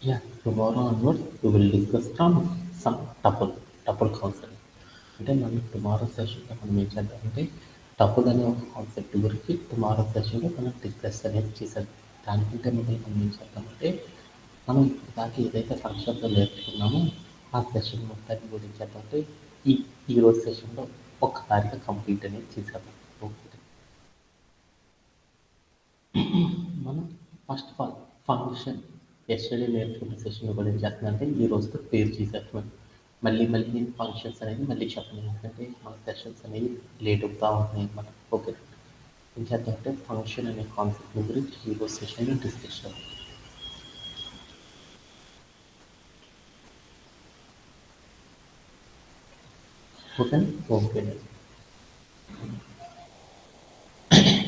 Yeah, tomorrow onwards we will discuss from some tuple concept. అంటే మనం tomorrow సెషన్లో మనం ఏం చేద్దామంటే టపుల్ అనే ఒక కాన్సెప్ట్ గురించి టుమారో సెషన్లో మనం డిస్కస్ అనేది చేసేద్దాం. దానికంటే ముందు మనం ఏం చేద్దామంటే మనం దాకా ఏదైతే ఫంక్షన్లో నేర్చుకున్నామో ఆ సెషన్ మొత్తాన్ని కూడా ఏం చేద్దామంటే ఈ ఈరోజు సెషన్లో ఒక్కసారిగా కంప్లీట్ అనేది చేసేద్దాం. ఓకే, మనం first of all function yesterday నేర్చుకున్న సెషన్లో కూడా ఏం చేస్తున్నానంటే ఈ రోజుతో పేరు చేసేస్తున్నాను. మళ్ళీ మళ్ళీ నేను ఫంక్షన్స్ అనేది మళ్ళీ చెప్పను, ఎందుకంటే మన సెషన్స్ అనేవి లేట్ అవుతూ ఉంటున్నాయి అన్నమాట. ఓకే, ఏం చేద్దామంటే ఫంక్షన్ అనే కాన్సెప్ట్ గురించి ఈ రోజు సెషన్లో డిస్కస్ చేద్దాం. ఓకే ఓకే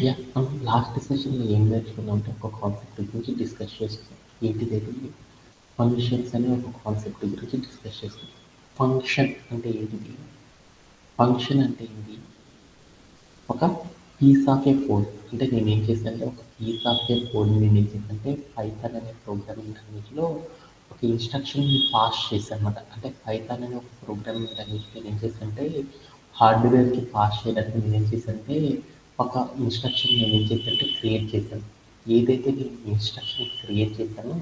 యా, మనం లాస్ట్ సెషన్లో ఏం నేర్చుకున్నామంటే ఒక కాన్సెప్ట్ గురించి డిస్కస్ చేస్తున్నాం. ఏంటిది? ఫంక్షన్స్ అనే ఒక కాన్సెప్ట్ గురించి డిస్కస్ చేస్తున్నాం. ఫంక్షన్ అంటే ఏంటిది? ఫంక్షన్ అంటే ఏంటి? ఒక పీస్ ఆఫ్ ఏ కోడ్. అంటే నేను ఏం చేశానంటే ఒక పీస్ ఆఫ్ ఏ కోడ్ని నేను ఏం చేశానంటే పైథాన్ అనే ప్రోగ్రామింగ్ లాంగ్వేజ్లో ఒక ఇన్స్ట్రక్షన్ని పాస్ చేశాను అనమాట. అంటే పైథాన్ అనే ఒక ప్రోగ్రామింగ్ లాంగ్వేజ్ నేను ఏం చేశానంటే హార్డ్వేర్కి పాస్ చేయడానికి నేను ఏం చేశానంటే ఒక ఇన్స్ట్రక్షన్ నేను ఏం చేశానంటే క్రియేట్ చేశాను. ఏదైతే నేను ఇన్స్ట్రక్షన్ క్రియేట్ చేశానో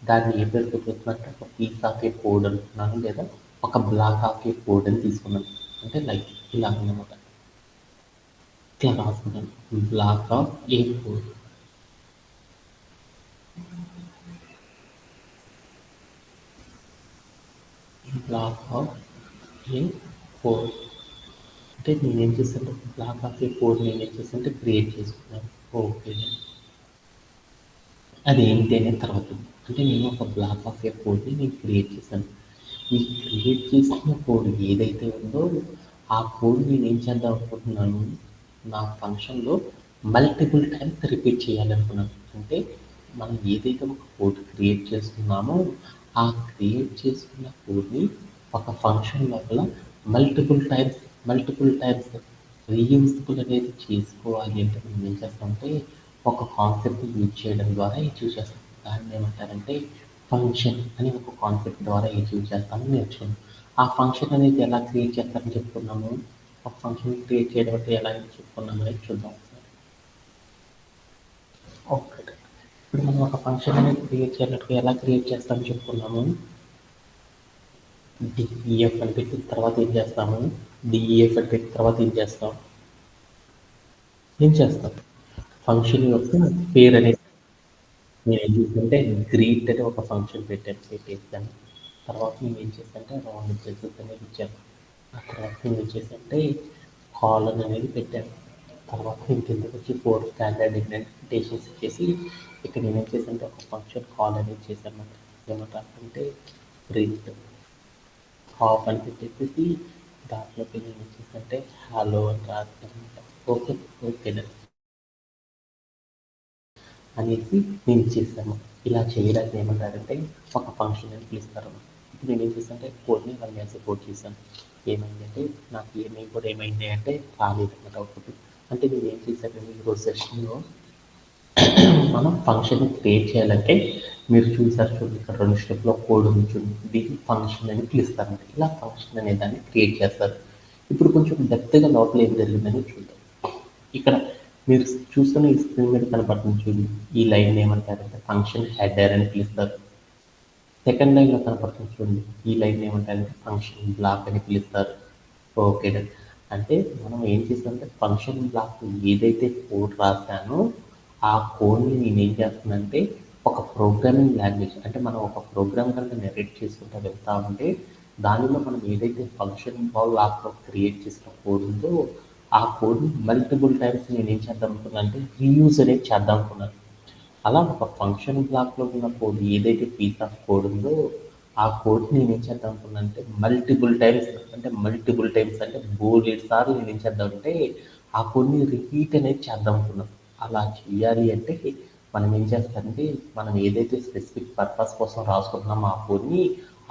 దాన్ని ఏ పేరుతో చెప్తున్నట్టు ఒక పీస్ ఆఫ్ ఏ కోడ్ అనుకున్నాను, లేదా ఒక బ్లాక్ ఆఫ్ ఏ కోడ్ అని తీసుకున్నాను. అంటే లైక్ ఇలా అనమాట. ఇట్లా రాసుకున్నాను, black of A code. Black of A code అంటే నేనేం చేశాను, బ్లాక్ ఆఫ్ ఏ కోడ్ నేను ఏం చేశానంటే క్రియేట్ చేసుకున్నాను. ఓకే, అది ఏంటి అనే తర్వాత అంటే నేను ఒక బ్లాక్ ఆఫ్ ఏ కోడ్ని నేను క్రియేట్ చేశాను. ఈ క్రియేట్ చేసిన కోడ్ ఏదైతే ఉందో ఆ కోడ్ నేను ఏం చేద్దాం అనుకుంటున్నాను, నా ఫంక్షన్లో మల్టిపుల్ టైమ్స్ రిపీట్ చేయాలనుకున్నాను. అంటే మనం ఏదైతే ఒక కోడ్ క్రియేట్ చేస్తున్నామో ఆ క్రియేట్ చేసుకున్న కోడ్ని ఒక ఫంక్షన్ లోపల మల్టిపుల్ టైమ్స్ రీయూజబుల్ అనేది చేసుకోవాలి అంటే మనం ఏం చేస్తామంటే ఒక కాన్సెప్ట్ యూజ్ చేయడం ద్వారా అచీవ్ చేస్తాం. దాన్ని ఏమంటారంటే ఫంక్షన్ అని ఒక కాన్సెప్ట్ ద్వారా అచీవ్ చేస్తామని నేర్చుకున్నాం. ఆ ఫంక్షన్ అనేది ఎలా క్రియేట్ చేస్తామని చెప్పుకున్నాము, ఒక ఫంక్షన్ క్రియేట్ చేయడం అంటే ఎలా చెప్పుకున్నాము అనేది చూద్దాం ఒకసారి. ఓకే, ఇప్పుడు మనం ఒక ఫంక్షన్ అనేది క్రియేట్ చేయాలంటే ఎలా క్రియేట్ చేస్తామని చెప్పుకున్నాము. డిఈఎఫ్ అని పెట్టి తర్వాత ఏం చేస్తాము, డిఈఎఫ్ అని పెట్టి తర్వాత ఏం చేస్తాం ఫంక్షన్ యొక్క పేరు అనేది నేను ఏం చేశానంటే గ్రీట్ అని ఒక ఫంక్షన్ పెట్టేసాను. తర్వాత నేను ఏం చేశానంటే రౌండ్ బ్రేసెస్ అనేది ఇచ్చాను. ఆ తర్వాత నేను ఏం చేశానంటే కాలన్ అనేది పెట్టాను. తర్వాత నేను కిందకి వచ్చి 4 స్టాండర్డ్ ఇండెంటేషన్స్ ఇచ్చేసి ఇక్కడ నేను ఏం చేశానంటే ఒక ఫంక్షన్ కాల్ అనేది చేశాను అన్నమాట. ఏమంటారంటే ప్రింట్ హాఫ్ అని పెట్టేసి దాంట్లోకి నేను ఏం చేశానంటే హలో అని రాస్తాను అనమాట. ఓకే ఓకేనా అనేసి నేను చేశాను. ఇలా చేయడానికి ఏమంటారంటే ఒక ఫంక్షన్ అని పిలుస్తారు. ఇప్పుడు నేను ఏం చేశానంటే కోడ్ని రన్ చేసి కోడ్ చేశాను. ఏమైందంటే నాకు ఈమెయిల్ కూడా ఏమైంది అంటే రాలేదన్నమాట అవుట్పుట్. అంటే నేను ఏం చేశాను ఈరోజు సెషన్లో మనం ఫంక్షన్ క్రియేట్ చేయాలంటే మీరు చూసారు చూడండి, ఇక్కడ 2 స్టెప్‌లో కోడ్ ఉంది చూడండి. దీన్ని ఫంక్షన్ అని పిలుస్తారన్నమాట. ఇలా ఫంక్షన్ అనే దాన్ని క్రియేట్ చేస్తారు. ఇప్పుడు కొంచెం డెప్త్‌గా లోపల ఏం జరిగిందని చూద్దాం. ఇక్కడ మీరు చూస్తున్న ఈ స్క్రీన్ మీద కనపడుతుంది చూడండి. ఈ లైన్ ఏమంటారంటే ఫంక్షన్ హెడర్ అని పిలుస్తారు. సెకండ్ లైన్‌లో కనపడుతుంది చూడండి. ఈ లైన్ ఏమంటారంటే ఫంక్షన్ బ్లాక్ అని పిలుస్తారు. Okay done. అంటే మనం ఏం చేసామంటే ఫంక్షన్ బ్లాక్ ఏదైతే కోడ్ రాసానో ఆ కోడ్‌ని నేనేం చేస్తున్నానంటే ఒక ప్రోగ్రామింగ్ లాంగ్వేజ్ అంటే మనం ఒక ప్రోగ్రామ్ కనుక నరేట్ చేసుకుంటూ వెళ్తా ఉంటే దానిలో మనం ఏదైతే ఫంక్షన్ బ్లాక్‌లో క్రియేట్ చేసిన కోడ్ ఉందో ఆ కోడ్‌ని మల్టిపుల్ టైమ్స్ నేనేం చేద్దాం అనుకున్నాను అంటే రీయూజ్ అనేది చేద్దాం అనుకున్నాను. అలా ఒక ఫంక్షన్ బ్లాక్‌లో ఉన్న కోడ్ ఏదైతే పీస్ ఆఫ్ కోడ్ ఉందో ఆ కోడ్‌ని నేనేం చేద్దాం అనుకున్నానంటే మల్టిపుల్ టైమ్స్ అంటే బోలెడు సార్లు నేనేం చేద్దామంటే ఆ కోడ్‌ని రిపీట్ అనేది చేద్దాం అనుకున్నాను. అలా చేయాలి అంటే మనం ఏం చేస్తామంటే మనం ఏదైతే స్పెసిఫిక్ పర్పస్ కోసం రాసుకుంటున్నామో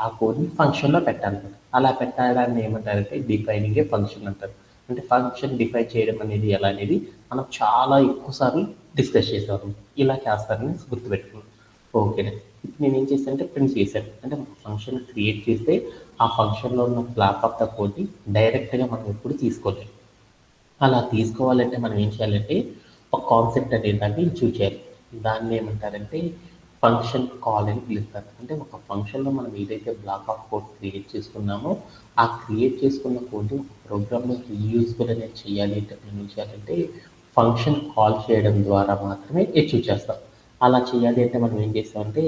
ఆ కోడ్‌ని ఫంక్షన్‌లో పెట్టాలన్నమాట. అలా పెట్టడాన్ని ఏమంటారంటే డిఫైనింగ్ ఏ ఫంక్షన్ అంటారు. అంటే ఫంక్షన్ డిఫైన్ చేయడం అనేది ఎలా అనేది మనం చాలా ఎక్కువ సార్లు డిస్కస్ చేసేవాళ్ళం. ఇలా చేస్తారని గుర్తుపెట్టుకున్నాను. ఓకే. ఇప్పుడు నేను ఏం చేశానంటే ప్రింట్ చేశాను. అంటే ఒక ఫంక్షన్ క్రియేట్ చేస్తే ఆ ఫంక్షన్‌లో ఉన్న బ్లాక్ ఆఫ్ ద కోడ్‌ని డైరెక్ట్‌గా మనం ఎప్పుడు తీసుకోలేము. అలా తీసుకోవాలంటే మనం ఏం చేయాలంటే ఒక కాన్సెప్ట్ అనే దాన్ని చూజ్ చేయాలి. దాన్ని ఏమంటారంటే ఫంక్షన్ కాల్ అని పిలుస్తారు. అంటే ఒక ఫంక్షన్‌లో మనం ఏదైతే బ్లాక్ ఆఫ్ కోడ్ క్రియేట్ చేసుకున్నామో ఆ క్రియేట్ చేసుకున్న కోడ్‌ని ఒక ప్రోగ్రామ్‌లో రీయూజబుల్ అనేది చేయాలి అంటే మనం ఏం చేయాలంటే ఫంక్షన్ కాల్ చేయడం ద్వారా మాత్రమే అచీవ్ చేస్తాం. అలా చేయాలి అంటే మనం ఏం చేస్తామంటే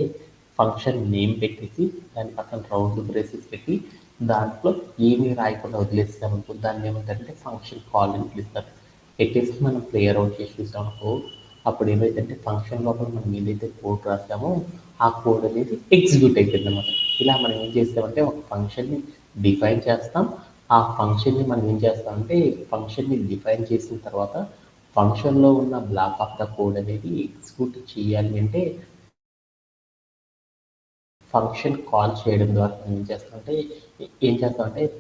ఫంక్షన్ నేమ్ పెట్టేసి దాని పక్కన రౌండ్ బ్రేసెస్ పెట్టి దాంట్లో ఏమీ రాయకుండా వదిలేసామనుకో దాన్ని ఏమంటారంటే ఫంక్షన్ కాల్ అని పిలుస్తారు. పెట్టేసి మనం ప్లేయర్ అవుట్ చేసి చూసామనుకో అప్పుడు ఏమైందంటే ఫంక్షన్ లోపల మనం ఏదైతే కోడ్ రాసామో ఆ కోడ్ అనేది ఎగ్జిక్యూట్ అయిపోయింది అనమాట. ఇలా మనం ఏం చేస్తామంటే ఒక ఫంక్షన్ని డిఫైన్ చేస్తాం. ఆ ఫంక్షన్ని మనం ఏం చేస్తామంటే ఫంక్షన్ని డిఫైన్ చేసిన తర్వాత ఫంక్షన్లో ఉన్న బ్లాక్ ఆఫ్ ద కోడ్ అనేది ఎగ్జిక్యూట్ చేయాలి అంటే ఫంక్షన్ కాల్ చేయడం ద్వారా మనం ఏం చేస్తామంటే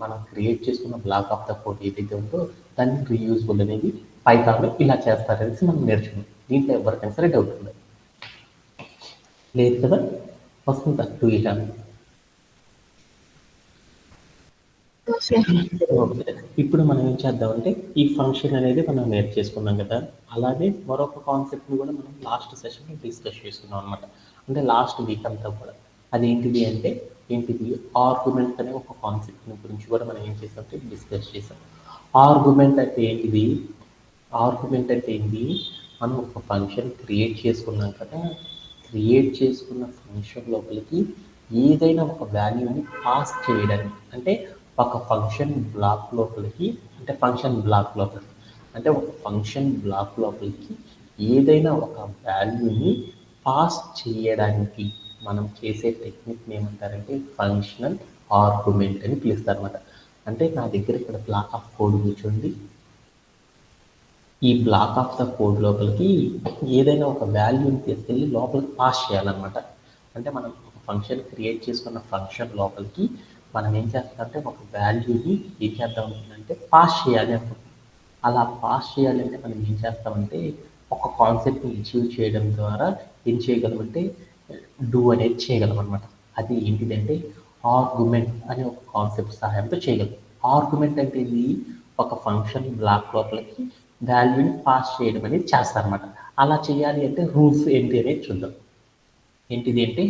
మనం క్రియేట్ చేసుకున్న బ్లాక్ ఆఫ్ ద కోడ్ ఏదైతే ఉందో దాన్ని రీయూజబుల్ అనేది పైథాన్‌లో ఇలా చేస్తారనేసి మనం నేర్చుకున్నాం. దీంట్లో ఎవరికైనా సరే డౌట్ ఉందా? లేదు కదా? వస్తుందా టూ ఇలా? ఓకే. ఓకే. ఇప్పుడు మనం ఏం చేద్దామంటే ఈ ఫంక్షన్ అనేది మనం నేర్చేసుకున్నాం కదా! అలానే మరొక కాన్సెప్ట్‌ని కూడా మనం లాస్ట్ సెషన్‌లో డిస్కస్ చేసుకున్నాం అనమాట. అంటే లాస్ట్ వీక్ అంతా కూడా. అదేంటిది అంటే ఏంటిది ఆర్గ్యుమెంట్ అనే ఒక కాన్సెప్ట్‌ని గురించి కూడా మనం ఏం చేసామంటే డిస్కస్ చేసాం. ఆర్గ్యుమెంట్ అంటే ఏంటిది? ఆర్గ్యుమెంట్ అంటే ఏంటి? మనం ఒక ఫంక్షన్ క్రియేట్ చేసుకున్నాం కదా! క్రియేట్ చేసుకున్న ఫంక్షన్ లోపలికి ఏదైనా ఒక వాల్యూని పాస్ చేయడానికి అంటే ఒక ఫంక్షన్ బ్లాక్ లోపలికి అంటే ఫంక్షన్ బ్లాక్ లోపలికి అంటే ఒక ఫంక్షన్ బ్లాక్ లోపలికి ఏదైనా ఒక వాల్యూని పాస్ చేయడానికి మనం చేసే టెక్నిక్‌ని ఏమంటారంటే ఫంక్షనల్ ఆర్గ్యుమెంట్ అని పిలుస్తారనమాట. అంటే నా దగ్గర ఇక్కడ బ్లాక్ ఆఫ్ కోడ్ కూర్చుంది. ఈ బ్లాక్ ఆఫ్ ద కోడ్ లోపలికి ఏదైనా ఒక వాల్యూని తీసుకెళ్ళి లోపలికి పాస్ చేయాలన్నమాట. అంటే మనం ఒక ఫంక్షన్ క్రియేట్ చేసుకున్న ఫంక్షన్ లోపలికి మనం ఏం చేస్తామంటే ఒక వాల్యూని ఏం చేద్దాం అనుకుంటున్నామంటే పాస్ చేయాలి అనుకుంటున్నాం. అలా పాస్ చేయాలంటే మనం ఏం చేస్తామంటే ఒక కాన్సెప్ట్ని అచీవ్ చేయడం ద్వారా ఏం చేయగలమంటే డూ అనేది చేయగలం అనమాట. అది ఏంటిదంటే ఆర్గ్యుమెంట్ అనే ఒక కాన్సెప్ట్ సహాయంతో చేయగలం. ఆర్గ్యుమెంట్ అంటే ఇది ఒక ఫంక్షన్ బ్లాక్ లోపలికి వాల్యూని పాస్ చేయడం అనేది చేస్తారనమాట. అలా చేయాలి అంటే రూల్స్ ఏంటి అనేది చూద్దాం. ఏంటిది అంటే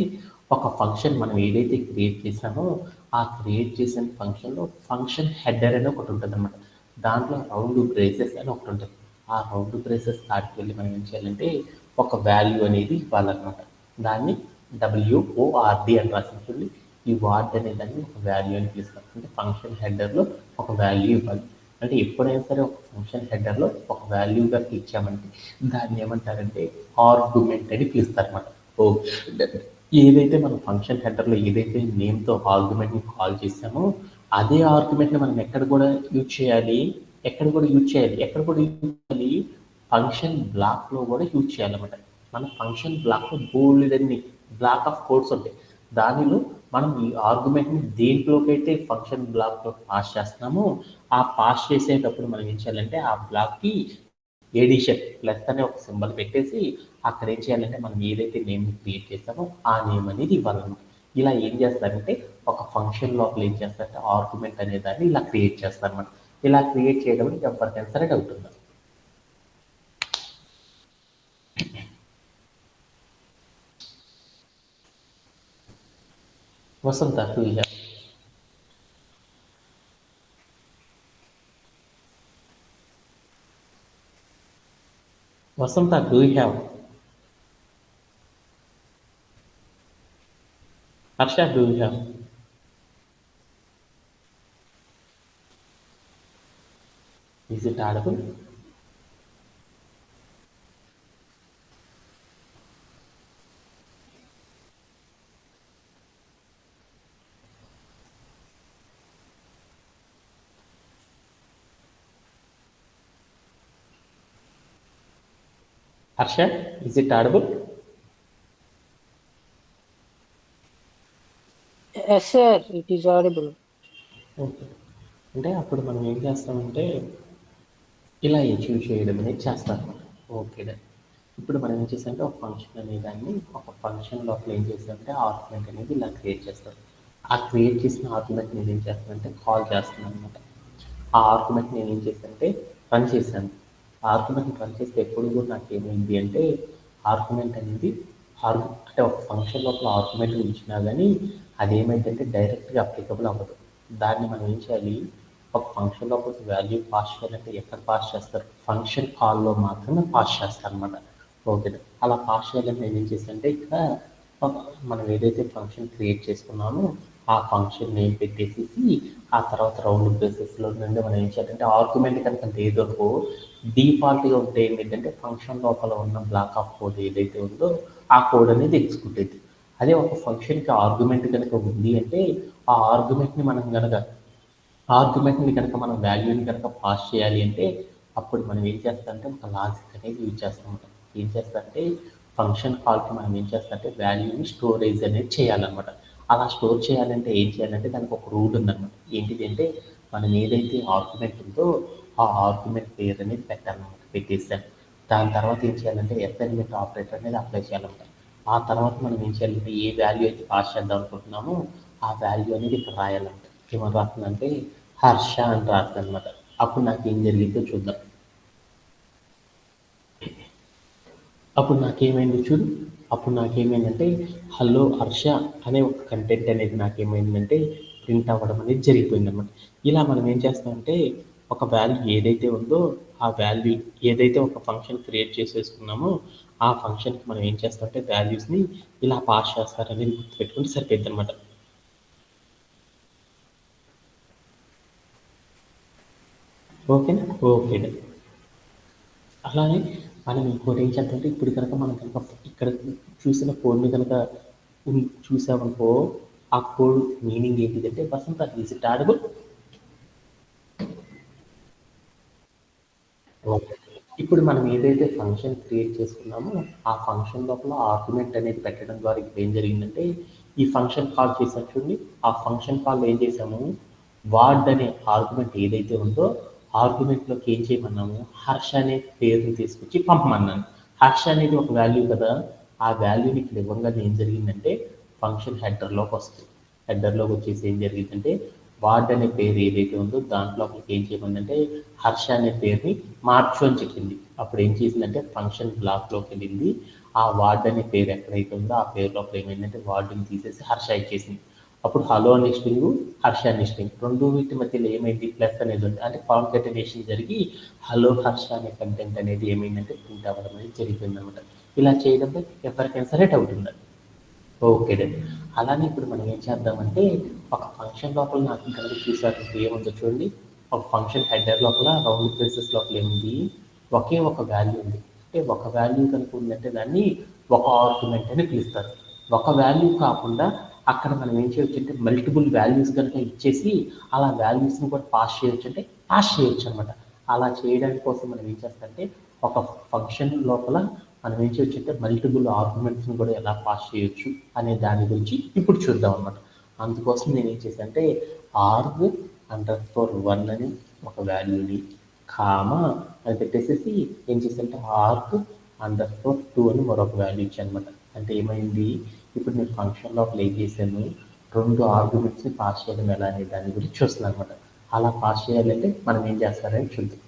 ఒక ఫంక్షన్ మనం ఏదైతే క్రియేట్ చేసామో ఆ క్రియేట్ చేసిన ఫంక్షన్లో ఫంక్షన్ హెడర్ అని ఒకటి ఉంటుంది అనమాట. దాంట్లో రౌండ్ బ్రేసెస్ అని ఒకటి ఉంటుంది. ఆ రౌండ్ బ్రేసెస్ కాడికి వెళ్ళి మనం ఏం చేయాలంటే ఒక వాల్యూ అనేది ఇవ్వాలన్నమాట. దాన్ని WORD అని రాసి ఈ వార్డ్ అనే దాన్ని ఒక వాల్యూ అని పిలుస్తాం. అంటే ఫంక్షన్ హెడర్లో ఒక వాల్యూ ఇవ్వాలి. అంటే ఎప్పుడైనా సరే ఒక ఫంక్షన్ హెడర్లో ఒక వాల్యూగా ఇచ్చామంటే దాన్ని ఏమంటారంటే ఆర్గ్యుమెంట్ అని పిలుస్తారన్నమాట. ఓ ఏదైతే మన ఫంక్షన్ హెడర్లో ఏదైతే నేమ్తో ఆర్గ్యుమెంట్ని కాల్ చేసామో అదే ఆర్గ్యుమెంట్ని మనం ఎక్కడ కూడా యూజ్ చేయాలి ఎక్కడ కూడా యూజ్ చేయాలి ఫంక్షన్ బ్లాక్లో కూడా యూజ్ చేయాలన్నమాట. మన ఫంక్షన్ బ్లాక్లో బోల్డన్ని బ్లాక్ ఆఫ్ కోడ్స్ ఉంటాయి. దానిలో మనం ఈ ఆర్గ్యుమెంట్ని దేంట్లోకైతే ఫంక్షన్ బ్లాక్లో పాస్ చేస్తున్నామో ఆ పాస్ చేసేటప్పుడు మనం ఏం చేయాలంటే ఆ బ్లాక్కి ఎడిషన్ ప్లస్ అనే ఒక సింబల్ పెట్టేసి అక్కడ ఏం చేయాలంటే మనం ఏదైతే నేమ్ క్రియేట్ చేస్తామో ఆ నేమ్ అనేది ఇవ్వాలన్నమాట. ఇలా ఏం చేస్తారంటే ఒక ఫంక్షన్ లోపల ఏం చేస్తారంటే ఆర్గ్యుమెంట్ అనే దాన్ని ఇలా క్రియేట్ చేస్తారన్నమాట. ఇలా క్రియేట్ చేయడం ఎవరికైనా సరే డౌట్ ఉందా? వసంత టూ ఇలా Vasantha do you have Harsha do you have is it audible? Harsha is it audible? Yes, sir. It is audible. Okay. అంటే అప్పుడు మనం ఏం చేస్తామంటే ఇలా అచీవ్ చేయడం అనేది చేస్తారనమాట. ఓకే. ఇప్పుడు మనం ఏం చేసామంటే ఒక ఫంక్షన్ అనే దాన్ని ఒక ఫంక్షన్ లోపల ఏం చేసామంటే ఆర్గ్యుమెంట్ అనేది ఇలా క్రియేట్ చేస్తారు. ఆ క్రియేట్ చేసిన ఆర్గ్యుమెంట్ నేను ఏం చేస్తానంటే కాల్ చేస్తున్నాను అనమాట. ఆ ఆర్గ్యుమెంట్ నేను ఏం చేశానంటే రన్ చేశాను. ఆర్గ్యుమెంట్ రన్ చేస్తే ఎప్పుడు కూడా నాకు ఏమైంది అంటే ఆర్గ్యుమెంట్ అనేది అంటే ఒక ఫంక్షన్ లోపల ఆర్గ్యుమెంట్ ఉంచినా కానీ అదేమైందంటే డైరెక్ట్గా అప్లికబుల్ అవ్వదు. దాన్ని మనం ఏం చేయాలి, ఒక ఫంక్షన్ లోపల వాల్యూ పాస్ చేయాలంటే ఎక్కడ పాస్ చేస్తారు, ఫంక్షన్ కాల్లో మాత్రమే పాస్ చేస్తారు అనమాట. ఓకే. అలా పాస్ చేయాలంటే నేను ఏం చేశానంటే ఇక్కడ మనం ఏదైతే ఫంక్షన్ క్రియేట్ చేసుకున్నామో ఆ ఫంక్షన్ నేమ్ పెట్టేసేసి ఆ తర్వాత రౌండ్ బ్రేసెస్లో నుండి మనం ఏం చేయాలంటే ఆర్గ్యుమెంట్ కనుక లేదనుకో డిఫాల్ట్గా ఉంటే ఏంటంటే ఫంక్షన్ లోపల ఉన్న బ్లాక్ ఆఫ్ కోడ్ ఏదైతే ఉందో ఆ కోడ్ అనేది ఎగ్జిక్యూట్ అవుతుంది. అదే ఒక ఫంక్షన్కి ఆర్గ్యుమెంట్ కనుక ఉంది అంటే ఆ ఆర్గ్యుమెంట్ని మనం మనం వాల్యూని కనుక పాస్ చేయాలి అంటే అప్పుడు మనం ఏం చేస్తామంటే ఒక లాజిక్ అనేది యూజ్ చేస్తాం. ఏం చేస్తారంటే ఫంక్షన్ కాల్కి మనం ఏం చేస్తామంటే వాల్యూని స్టోరేజ్ అనేది చేయాలన్నమాట. అలా స్టోర్ చేయాలంటే ఏం చేయాలంటే దానికి ఒక రూల్ ఉందన్నమాట. ఏంటిది అంటే మనం ఏదైతే ఆర్గ్యుమెంట్ ఉందో ఆ ఆర్గ్యుమెంట్ పేరు అనేది పెట్టాలన్నమాట. పెట్టేసాం. దాని తర్వాత ఏం చేయాలంటే అసైన్మెంట్ ఆపరేటర్ అనేది అప్లై చేయాలన్నమాట. ఆ తర్వాత మనం ఏం చేయాలంటే ఏ వాల్యూ అయితే పాస్ చేద్దాం అనుకుంటున్నామో ఆ వాల్యూ అనేది ఇక్కడ రాయాలన్నమాట. ఏమని రాస్తుందంటే హర్ష అని రాస్తుంది అనమాట. అప్పుడు నాకు ఏం జరిగిందో చూద్దాం. అప్పుడు నాకేమైంది చూడు. అప్పుడు నాకేమైందంటే హలో హర్ష అనే ఒక కంటెంట్ అనేది నాకేమైందంటే ప్రింట్ అవ్వడం అనేది జరిగిపోయిందనమాట. ఇలా మనం ఏం చేస్తామంటే ఒక వాల్యూ ఏదైతే ఉందో ఆ వాల్యూ ఏదైతే ఒక ఫంక్షన్ క్రియేట్ చేసేసుకున్నామో ఆ ఫంక్షన్కి మనం ఏం చేస్తామంటే వాల్యూస్ని ఇలా పాస్ చేస్తారనేది గుర్తుపెట్టుకుంటే సరిపోద్ది అనమాట. ఓకేనా? ఓకే. అలానే మనం ఇంకోటి ఏం చేద్దామంటే ఇప్పుడు కనుక మనం కనుక ఇక్కడ చూసిన కోడ్ని కనుక చూసామనుకో ఆ కోడ్ మీనింగ్ ఏంటిదంటే వసంత ఈజ్ ఇట్ ఆడబుల్. ఓకే. ఇప్పుడు మనం ఏదైతే ఫంక్షన్ క్రియేట్ చేసుకున్నామో ఆ ఫంక్షన్ లోపల ఆర్గ్యుమెంట్ అనేది పెట్టడం ద్వారా ఇప్పుడు ఏం జరిగిందంటే ఈ ఫంక్షన్ కాల్ చేసాం చూడండి. ఆ ఫంక్షన్ కాల్ ఏం చేసాము, వార్డ్ అనే ఆర్గ్యుమెంట్ ఏదైతే ఉందో ఆర్గ్యుమెంట్లోకి ఏం చేయమన్నాము, హర్ష అనే పేరుని తీసుకొచ్చి పంపమన్నాను. హర్ష అనేది ఒక వాల్యూ కదా, ఆ వాల్యూని ఇక్కడ ఇవ్వగానే ఏం జరిగిందంటే ఫంక్షన్ హెడర్లోకి వస్తుంది. హెడర్లోకి వచ్చేసి ఏం జరిగిందంటే వార్డ్ అనే పేరు ఏదైతే ఉందో దాంట్లోకి ఏం చేయమందంటే హర్ష అనే పేరుని మార్చు అని చెప్పింది. అప్పుడు ఏం చేసిందంటే ఫంక్షన్ బ్లాక్లోకి వెళ్ళింది. ఆ వార్డ్ అనే పేరు ఎక్కడైతే ఉందో ఆ పేరు లోపల ఏమైందంటే వార్డుని తీసేసి హర్ష ఇచ్చేసింది. అప్పుడు హలో అనే స్ట్రింగ్, హర్ష అనే స్ట్రింగ్ రెండు వీటి మధ్యలో ఏమైంది ప్లస్ అనేది ఉంది. అంటే కాంకాటినేషన్ జరిగి హలో హర్ష అనే కంటెంట్ అనేది ఏమైందంటే ప్రింట్ అవ్వడం అనేది జరిగిపోయింది అనమాట. ఇలా చేయడంతో ఎవరికైనా సరే డౌట్ ఉండాలి. ఓకే అండి. అలానే ఇప్పుడు మనం ఏం చేద్దామంటే ఒక ఫంక్షన్ లోపల నాకు కనుక చూసారు ఏముందో చూడండి. ఒక ఫంక్షన్ హెడర్ లోపల రౌండ్ బ్రేసెస్ లోపల ఏముంది, ఒకే ఒక వాల్యూ ఉంది. అంటే ఒక వాల్యూ కనుక ఉందంటే దాన్ని ఒక ఆర్గ్యుమెంట్ అని పిలుస్తారు. ఒక వాల్యూ కాకుండా అక్కడ మనం ఏం చేయొచ్చు అంటే మల్టిపుల్ వాల్యూస్ కనుక ఇచ్చేసి అలా వాల్యూస్ని కూడా పాస్ చేయొచ్చు అంటే పాస్ చేయొచ్చు అనమాట. అలా చేయడానికి కోసం మనం ఏం చేస్తామంటే ఒక ఫంక్షన్ లోపల మనం ఏం చేయొచ్చు అంటే మల్టిపుల్ ఆర్గ్యుమెంట్స్ని కూడా ఎలా పాస్ చేయొచ్చు అనే దాని గురించి ఇప్పుడు చూద్దాం అనమాట. అందుకోసం నేను ఏం చేశాను అంటే arg_1 అని ఒక వాల్యూని కామా అని పెట్టేసేసి ఏం చేశానంటే arg_2 అని మరొక వాల్యూ ఇచ్చాను అనమాట. అంటే ఏమైంది, ఇప్పుడు నేను ఫంక్షన్ లోపల ఏం చేశాను, రెండు ఆర్గ్యుమెంట్స్ని పాస్ చేయడం ఎలా అనే దాని గురించి చూస్తున్నాను అనమాట. అలా పాస్ చేయాలంటే మనం ఏం చేస్తారని చూద్దాం.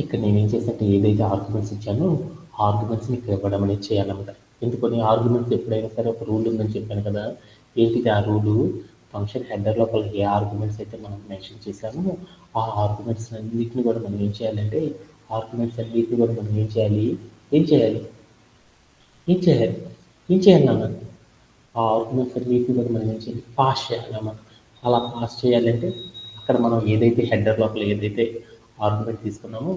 ఇక్కడ నేనేం చేశానంటే ఏదైతే ఆర్గ్యుమెంట్స్ ఇచ్చానో ఆర్గ్యుమెంట్స్ని ఇక్కడ ఇవ్వడం అనేది చేయాలన్నమాట. ఎందుకని ఆర్గ్యుమెంట్స్ ఎప్పుడైనా సరే ఒక రూల్ ఉందని చెప్పాను కదా. ఏంటిది ఆ రూలు, ఫంక్షన్ హెడర్ లోపల ఏ ఆర్గ్యుమెంట్స్ అయితే మనం మెన్షన్ చేశామో ఆ ఆర్గ్యుమెంట్స్ అన్నిటిని కూడా మనం ఏం చేయాలంటే ఏం చేయాలి ఏం చేయాలి ఏం చేయాలి ఏం చేయాలి నాన్న, ఆ ఆర్గ్యుమెంట్స్ అన్నిటిని కూడా మనం ఏం చేయాలి పాస్ చేయాలన్నమాట. అలా పాస్ చేయాలంటే అక్కడ మనం ఏదైతే హెడర్ లోపల ఏదైతే ఆర్గ్యుమెంట్ తీసుకున్నామో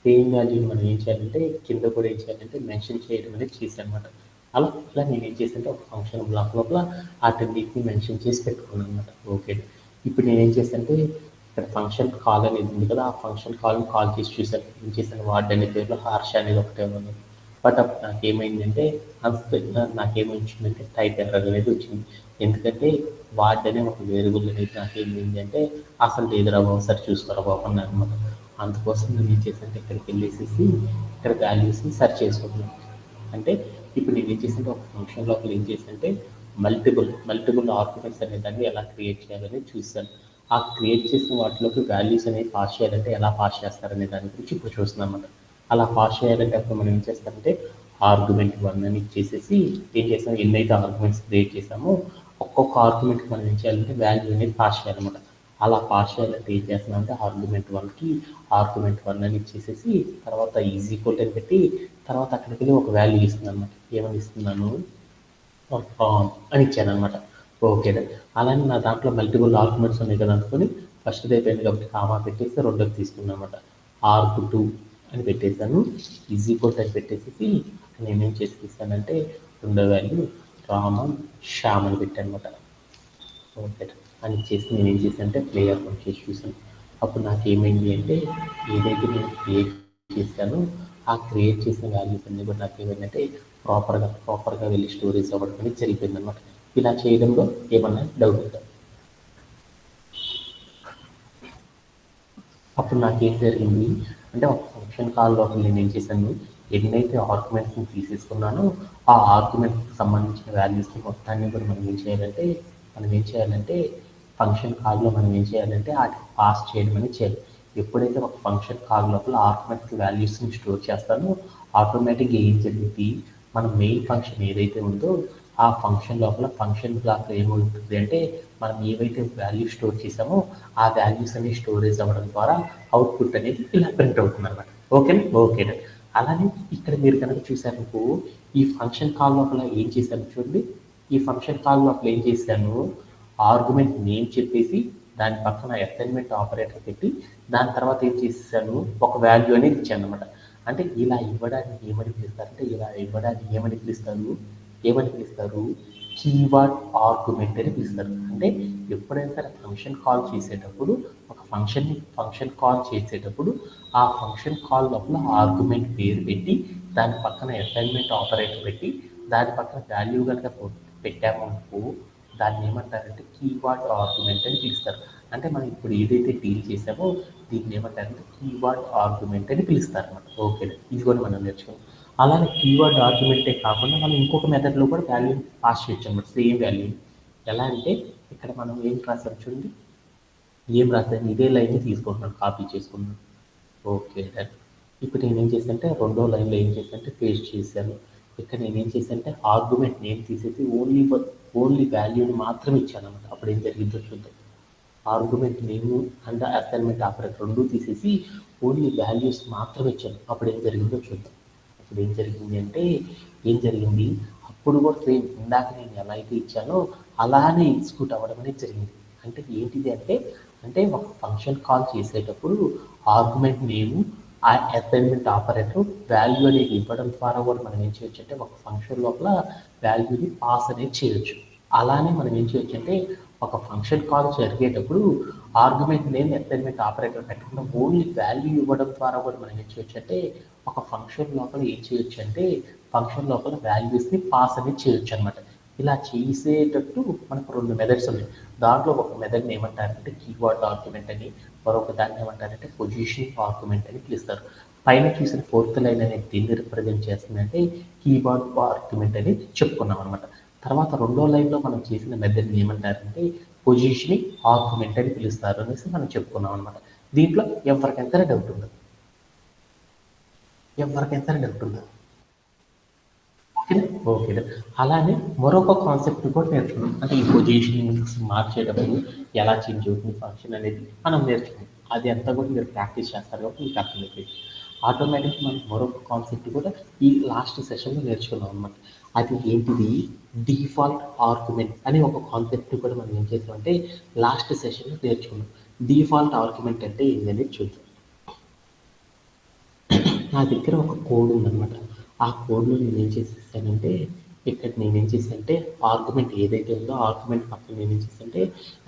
సేమ్ వాల్యూని మనం ఏం చేయాలంటే కింద కూడా ఏం చేయాలంటే మెన్షన్ చేయడం అనేది చేశానమాట. ఇలా నేను ఏం చేశానంటే ఒక ఫంక్షన్ బ్లాక్ లోపల వాటన్నిటిని మెన్షన్ చేసి పెట్టుకున్నాను అనమాట. ఓకే. ఇప్పుడు నేను ఏం చేశానంటే ఇక్కడ ఫంక్షన్ కాల్ అనేది ఉంది కదా, ఆ ఫంక్షన్ కాల్ని కాల్ చేసి చూశాను. ఏం చేశాను, వార్డ్ అనే పేరులో హర్ష అనేది ఒకటే ఉన్నది. బట్ అప్పుడు నాకేమైందంటే నాకేమొచ్చిందంటే టైప్ ఎర్రర్ అనేది వచ్చింది. ఎందుకంటే వార్డ్ అనే ఒక వేరియబుల్ అనేది నాకేమైంది అంటే అసలు లేదురా బాబు, ఒకసారి చూసుకోరా బాబు అన్నాను అనమాట. అందుకోసం నేను ఏం చేశానంటే ఇక్కడికి వెళ్ళేసేసి ఇక్కడ వాల్యూస్ని సెర్చ్ చేసుకుంటున్నాను. అంటే ఇప్పుడు నేను ఏం చేశానంటే ఒక ఫంక్షన్ లోపల ఏం చేశానంటే మల్టిపుల్ ఆర్గ్యుమెంట్స్ అనే దాన్ని ఎలా క్రియేట్ చేయాలని చూశాను. ఆ క్రియేట్ చేసిన వాటిలోకి వాల్యూస్ అనేవి పాస్ చేయాలంటే ఎలా పాస్ చేస్తారనే దాని గురించి ఇప్పుడు చూస్తున్నాం అన్నమాట. అలా పాస్ చేయాలంటే అప్పుడు మనం ఏం చేస్తామంటే ఆర్గ్యుమెంట్ 1 అని ఇచ్చేసేసి ఏం చేస్తాం, ఎన్నైతే ఆర్గ్యుమెంట్స్ క్రియేట్ చేసామో ఒక్కొక్క ఆర్గ్యుమెంట్కి మనం ఏం చేయాలంటే వాల్యూ అనేది పాస్ చేయాలన్నమాట. అలా పాస్ చేయాలంటే ఏం చేస్తున్నామంటే ఆర్గ్యుమెంట్ 1కి ఆర్గ్యుమెంట్ 1 అని ఇచ్చేసేసి తర్వాత ఈజ్ ఈక్వల్ అని పెట్టి తర్వాత అక్కడికి వెళ్ళి ఒక వాల్యూ ఇస్తున్నాను అనమాట. ఏమని ఇస్తున్నాను, అని ఇచ్చాను అనమాట. ఓకే, అలానే నా దాంట్లో మల్టిపుల్ ఆర్గ్యుమెంట్స్ ఉన్నాయి కదా అనుకుని ఫస్ట్ అయిపోయింది కాబట్టి కామా పెట్టేసి రెండోది తీసుకున్నాను అనమాట. arg2 అని పెట్టేశాను. ఈజ్ ఈక్వల్ అని పెట్టేసి నేనేం చేసి ఇస్తానంటే రెండో వాల్యూ రామన్ శ్యామ్ అని పెట్టాను అనమాట. ఓకే అని చేసి నేను ఏం చేశానంటే ప్లేయర్ వన్ చేసి చూసాను. అప్పుడు నాకు ఏమైంది అంటే ఏదైతే నేను క్రియేట్ చేశానో ఆ క్రియేట్ చేసిన వాల్యూస్ అన్ని కూడా నాకు ఏమైందంటే ప్రాపర్గా వెళ్ళి స్టోరేజ్ అవ్వడం అనేది జరిగిపోయింది అనమాట. ఇలా చేయడంలో ఏమన్నా డౌట్ ఉందా? అప్పుడు నాకేం జరిగింది అంటే ఒక ఫంక్షన్ కాల్ లోపల నేను ఏం చేశాను, ఎన్నైతే ఆర్గ్యుమెంట్స్ని తీసేసుకున్నానో ఆ ఆర్గ్యుమెంట్కి సంబంధించిన వాల్యూస్ని మొత్తాన్ని కూడా మనం ఏం చేయాలంటే ఫంక్షన్ కాల్లో మనం ఏం చేయాలంటే వాటికి పాస్ చేయడం అనేది చేయాలి. ఎప్పుడైతే ఒక ఫంక్షన్ కాల్ లోపల ఆర్గ్యుమెంట్ వాల్యూస్ని స్టోర్ చేస్తానో ఆటోమేటిక్గా ఏం జరిగింది, మన మెయిన్ ఫంక్షన్ ఏదైతే ఉందో ఆ ఫంక్షన్ లోపల ఫంక్షన్ బ్లాక్లో ఏమవుతుంది అంటే మనం ఏవైతే వాల్యూ స్టోర్ చేసామో ఆ వాల్యూస్ అనేవి స్టోరేజ్ అవ్వడం ద్వారా అవుట్పుట్ అనేది ఇలా ప్రింట్ అవుతుంది అనమాట. ఓకేనా. అలానే ఇక్కడ మీరు కనుక చూసారనుకో ఈ ఫంక్షన్ కాల్ లోపల ఏం చేశాను చూడండి, ఈ ఫంక్షన్ కాల్ లోపల ఏం చేశాను, ఆర్గ్యుమెంట్ నేమ్ చెప్పేసి దాని పక్కన అసైన్మెంట్ ఆపరేటర్ పెట్టి దాని తర్వాత ఏం చేసేసాను ఒక వాల్యూ అనేది ఇచ్చాను అనమాట. అంటే ఇలా ఇవ్వడానికి ఏమని పిలుస్తారు, కీవర్డ్ ఆర్గ్యుమెంట్ అని పిలుస్తారు. అంటే ఎప్పుడైనా సరే ఫంక్షన్ కాల్ చేసేటప్పుడు ఒక ఫంక్షన్ కాల్ చేసేటప్పుడు ఆ ఫంక్షన్ కాల్ లోపల ఆర్గ్యుమెంట్ పేరు పెట్టి దాని పక్కన అసైన్మెంట్ ఆపరేటర్ పెట్టి దాని పక్కన వాల్యూ కనుక పెట్టామనుకో దాన్ని ఏమంటారంటే కీవర్డ్ ఆర్గ్యుమెంట్ అని పిలుస్తారు. అంటే మనం ఇప్పుడు ఏదైతే డీల్ చేసామో దీన్ని ఏమంటారంటే కీవర్డ్ ఆర్గ్యుమెంట్ అని పిలుస్తారు అన్నమాట. ఓకే, ఇది కూడా మనం నేర్చుకున్నాం. అలానే కీవర్డ్ ఆర్గ్యుమెంటే కాకుండా మనం ఇంకొక మెథడ్లో కూడా వాల్యూ పాస్ చేయొచ్చు అనమాట. సేమ్ వాల్యూ ఎలా అంటే ఇక్కడ మనం ఏం రాసాం చూడండి, ఇదే లైన్ని తీసుకుంటున్నాను, కాపీ చేసుకున్నాను. Okay done. ఇప్పుడు నేనేం చేశానంటే రెండో లైన్లో ఏం చేశానంటే పేస్ట్ చేశాను. ఇక్కడ నేనేం చేశానంటే ఆర్గ్యుమెంట్ నేమ్ తీసేసి ఓన్లీ వాల్యూని మాత్రం ఇచ్చాను అనమాట. అప్పుడు ఏం జరిగిందో చూద్దాం. Argument name and assignment operator రెండూ తీసేసి ఓన్లీ వాల్యూస్ మాత్రం ఇచ్చాను. అప్పుడు ఏం జరిగిందో చూద్దాం. అప్పుడు ఏం జరిగింది అప్పుడు కూడా సేమ్ ఇందాక నేను ఎలా అయితే ఇచ్చానో అలానే ఎగ్జిక్యూట్ అవ్వడం అనేది జరిగింది. అంటే ఏంటిది అంటే ఒక ఫంక్షన్ కాల్ చేసేటప్పుడు ఆర్గ్యుమెంట్ నేము ఆ అసైన్మెంట్ ఆపరేటర్ వాల్యూ అనేది ఇవ్వడం ద్వారా కూడా మనం ఏం చేయొచ్చు అంటే ఒక ఫంక్షన్ లోపల వాల్యూని పాస్ అనేది చేయొచ్చు. అలానే మనం ఏం చేయొచ్చు అంటే ఒక ఫంక్షన్ కాల్ జరిగేటప్పుడు ఆర్గ్యుమెంట్ నేమ్ అసైన్మెంట్ ఆపరేటర్ పెట్టకుండా ఓన్లీ వాల్యూ ఇవ్వడం ద్వారా కూడా మనం ఏం చేయొచ్చు అంటే ఒక ఫంక్షన్ లోపల ఏం చేయొచ్చు అంటే ఫంక్షన్ లోపల వాల్యూస్ని పాస్ అనేది చేయొచ్చు అనమాట. ఇలా చేసేటట్టు మనకు రెండు మెథడ్స్ ఉన్నాయి. దాంట్లో ఒక మెథడ్ని ఏమంటారంటే కీవర్డ్ ఆర్గ్యుమెంట్ అని, మరొక దాన్ని ఏమంటారంటే పొజిషనింగ్ ఆర్గ్యుమెంట్ అని పిలుస్తారు. పైన చూసిన ఫోర్త్ లైన్ అనేది దీన్ని రిప్రజెంట్ చేస్తుందంటే కీవర్డ్ ఆర్గ్యుమెంట్ అని చెప్పుకున్నాం అనమాట. తర్వాత రెండో లైన్లో మనం చేసిన మెథడ్ని ఏమంటారంటే పొజిషనింగ్ ఆర్గ్యుమెంట్ అని పిలుస్తారు అనేసి మనం చెప్పుకున్నాం అనమాట. దీంట్లో ఎవరికైనా డౌట్ ఉండదు. ఓకే, అలానే మరొక కాన్సెప్ట్ కూడా నేర్చుకున్నాం. అంటే ఈ పొజిషనింగ్ మార్చేటప్పుడు ఎలా చేంజ్ అవుతుంది ఫంక్షన్ అనేది మనం నేర్చుకున్నాం. అది అంతా కూడా మీరు ప్రాక్టీస్ చేస్తారు కాబట్టి మీకు అర్థమైపోయింది. ఆటోమేటిక్గా మనం మరొక కాన్సెప్ట్ కూడా ఈ లాస్ట్ సెషన్లో నేర్చుకున్నాం అనమాట. అది ఏంటిది, డిఫాల్ట్ ఆర్గ్యుమెంట్ అనే ఒక కాన్సెప్ట్ కూడా మనం ఏం చేసామంటే లాస్ట్ సెషన్లో నేర్చుకున్నాం. డిఫాల్ట్ ఆర్గ్యుమెంట్ అంటే ఏంటనేది చూద్దాం. నా దగ్గర ఒక కోడ్ ఉందన్నమాట. ఆ కోడ్లో నేనేం చేసేసానంటే ఇక్కడ నేనేం చేశానంటే ఆర్గ్యుమెంట్ ఏదైతే ఉందో ఆర్గ్యుమెంట్ పక్కన నేనేం చేశానంటే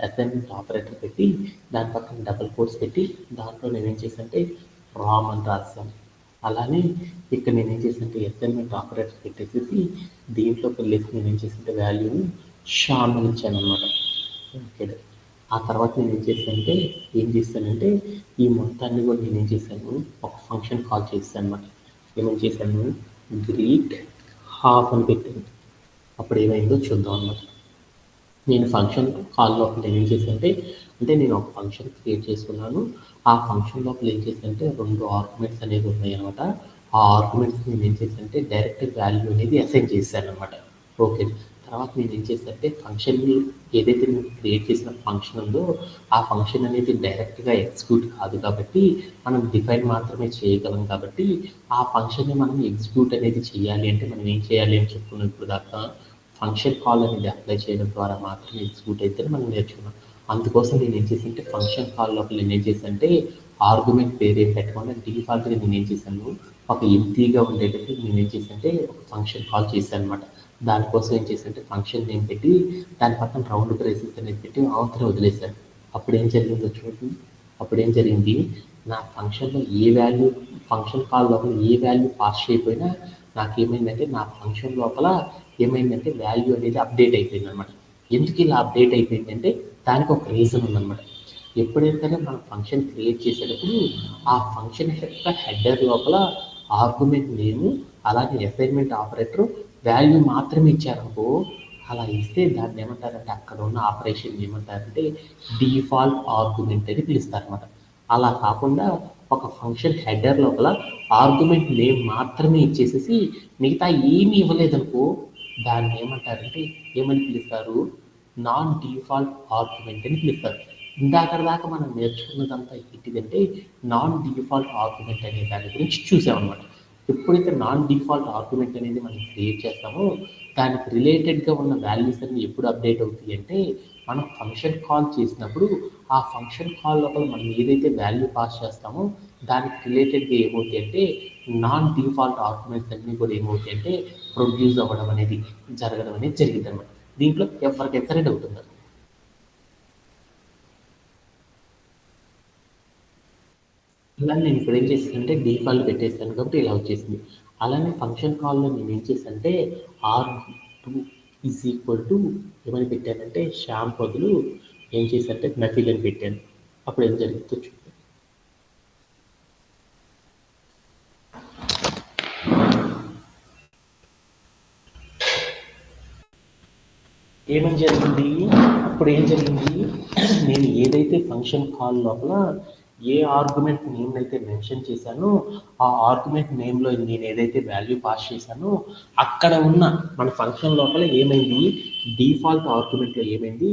అసైన్మెంట్ ఆపరేటర్ పెట్టి దాని పక్కన డబుల్ కోట్స్ పెట్టి దాంట్లో నేనేం చేశానంటే రామ్ అని రాశాను. అలానే ఇక్కడ నేనేం చేశానంటే అసైన్మెంట్ ఆపరేటర్ పెట్టేసి దీంట్లోకి వెళ్ళేసి నేనేం చేశానంటే వాల్యూని శ్యామ్ అని ఇచ్చాను అనమాట. ఓకే, ఆ తర్వాత నేను ఏం చేస్తానంటే ఈ మొత్తాన్ని కూడా నేను ఏం చేశాను, ఒక ఫంక్షన్ కాల్ చేస్తాను అనమాట. ఏమని చేశాను, గ్రీట్ హాఫ్ అని పెట్టాను. అప్పుడు ఏమైందో చూద్దాం అన్నమాట. నేను ఫంక్షన్ కాల్ లోపల ఏం చేశానంటే, నేను ఒక ఫంక్షన్ క్రియేట్ చేసుకున్నాను. ఆ ఫంక్షన్ లోపల ఏం చేశానంటే 2 ఆర్గ్యుమెంట్స్ అనేవి ఉన్నాయన్నమాట. ఆ ఆర్గ్యుమెంట్స్ నేను ఏం చేశానంటే డైరెక్ట్ వాల్యూ అనేది అసైన్ చేశానన్నమాట. ఓకే. తర్వాత నేను ఏం చేశానంటే ఫంక్షన్‌ని ఏదైతే నేను క్రియేట్ చేసిన ఫంక్షన్ ఉందో, ఆ ఫంక్షన్ అనేది డైరెక్ట్‌గా ఎగ్జిక్యూట్ కాదు కాబట్టి, మనం డిఫైన్ మాత్రమే చేయగలం కాబట్టి, ఆ ఫంక్షన్‌ని మనం ఎగ్జిక్యూట్ అనేది చేయాలి అంటే మనం ఏం చేయాలి అని చెప్పుకున్నాం ఇప్పుడు దాకా. ఫంక్షన్ కాల్ అనేది అప్లై చేయడం ద్వారా మాత్రమే ఎగ్జిక్యూట్ అవుతుందని మనం నేర్చుకున్నాం. అందుకోసం నేను ఏం చేశానంటే ఫంక్షన్ కాల్ లోపల నేను ఏం చేశానంటే ఆర్గ్యుమెంట్ పేరు ఏం పెట్టకుండా డిఫాల్ట్‌గా నేను ఏం చేశాను, ఒక ఎంప్టీగా ఉండేటట్టు నేను ఏం చేశానంటే ఒక ఫంక్షన్ కాల్ చేశాను అనమాట. దానికోసం ఏం చేశానంటే ఫంక్షన్ నేమ్ పెట్టి దాని పక్కన రౌండ్ బ్రేసెస్ అనేది పెట్టి అవతల వదిలేశాను. అప్పుడు ఏం జరిగిందో చూడండి. అప్పుడు ఏం జరిగింది, నా ఫంక్షన్‌లో ఏ వాల్యూ, ఫంక్షన్ కాల్ లోపల ఏ వాల్యూ పాస్ చేయకపోయినా నాకేమైందంటే నా ఫంక్షన్ లోపల ఏమైందంటే వాల్యూ అనేది అప్డేట్ అయిపోయిందనమాట. ఎందుకు ఇలా అప్డేట్ అయిపోయిందంటే దానికి ఒక రీజన్ ఉందన్నమాట. ఎప్పుడైతే మనం ఫంక్షన్ క్రియేట్ చేసేటప్పుడు ఆ ఫంక్షన్ యొక్క హెడర్ లోపల ఆర్గ్యుమెంట్ నేము అలాగే అసైన్మెంట్ ఆపరేటర్ వాల్యూ మాత్రమే ఇచ్చారనుకో, అలా ఇస్తే దాన్ని ఏమంటారంటే అక్కడ ఉన్న ఆపరేషన్ ఏమంటారంటే డిఫాల్ట్ ఆర్గ్యుమెంట్ అని పిలుస్తారనమాట. అలా కాకుండా ఒక ఫంక్షన్ హెడర్ లోపల ఆర్గ్యుమెంట్ నేమ్ మాత్రమే ఇచ్చేసేసి మిగతా ఏమీ ఇవ్వలేదనుకో, దాన్ని ఏమంటారంటే ఏమని పిలుస్తారు, నాన్ డిఫాల్ట్ ఆర్గ్యుమెంట్ అని పిలుస్తారు. దాకా మనం నేర్చుకున్నదంతా ఏంటిదంటే నాన్ డిఫాల్ట్ ఆర్గ్యుమెంట్ అనే దాని గురించి చూసామన్నమాట. ఎప్పుడైతే నాన్ డిఫాల్ట్ ఆర్గ్యుమెంట్ అనేది మనం క్రియేట్ చేస్తామో దానికి రిలేటెడ్గా ఉన్న వాల్యూస్ అన్ని ఎప్పుడు అప్డేట్ అవుతాయి అంటే మనం ఫంక్షన్ కాల్ చేసినప్పుడు ఆ ఫంక్షన్ కాల్ లోపల మనం ఏదైతే వాల్యూ పాస్ చేస్తామో దానికి రిలేటెడ్గా ఏమవుతాయి అంటే నాన్ డిఫాల్ట్ ఆర్గ్యుమెంట్స్ అన్నీ కూడా ఏమవుతాయి అంటే ప్రొడ్యూస్ అవ్వడం అనేది జరగడం అనేది జరిగింది అనమాట. దీంట్లో ఎవరికైతే డౌట్ ఉందో. ఇలా నేను ఇప్పుడు ఏం చేశానంటే డిఫాల్ట్ పెట్టేస్తాను కాబట్టి ఇలా వచ్చేసింది. అలానే ఫంక్షన్ కాల్లో నేను ఏం చేశానంటే ఆర్2 ఈజ్ ఈక్వల్ టు ఏమని పెట్టానంటే శ్యామ్ బదులు ఏం చేశానంటే నఫీల్ అని పెట్టాను. అప్పుడు ఏం జరుగుతుందో చూద్దాం. ఏమని జరిగింది, అప్పుడు ఏం జరిగింది, నేను ఏదైతే ఫంక్షన్ కాల్ లోపల ఏ ఆర్గ్యుమెంట్ నేమ్ అయితే మెన్షన్ చేశానో ఆ ఆర్గ్యుమెంట్ నేమ్లో నేను ఏదైతే వాల్యూ పాస్ చేశానో అక్కడ ఉన్న మన ఫంక్షన్ లోపల ఏమైంది, డిఫాల్ట్ ఆర్గ్యుమెంట్లో ఏమైంది,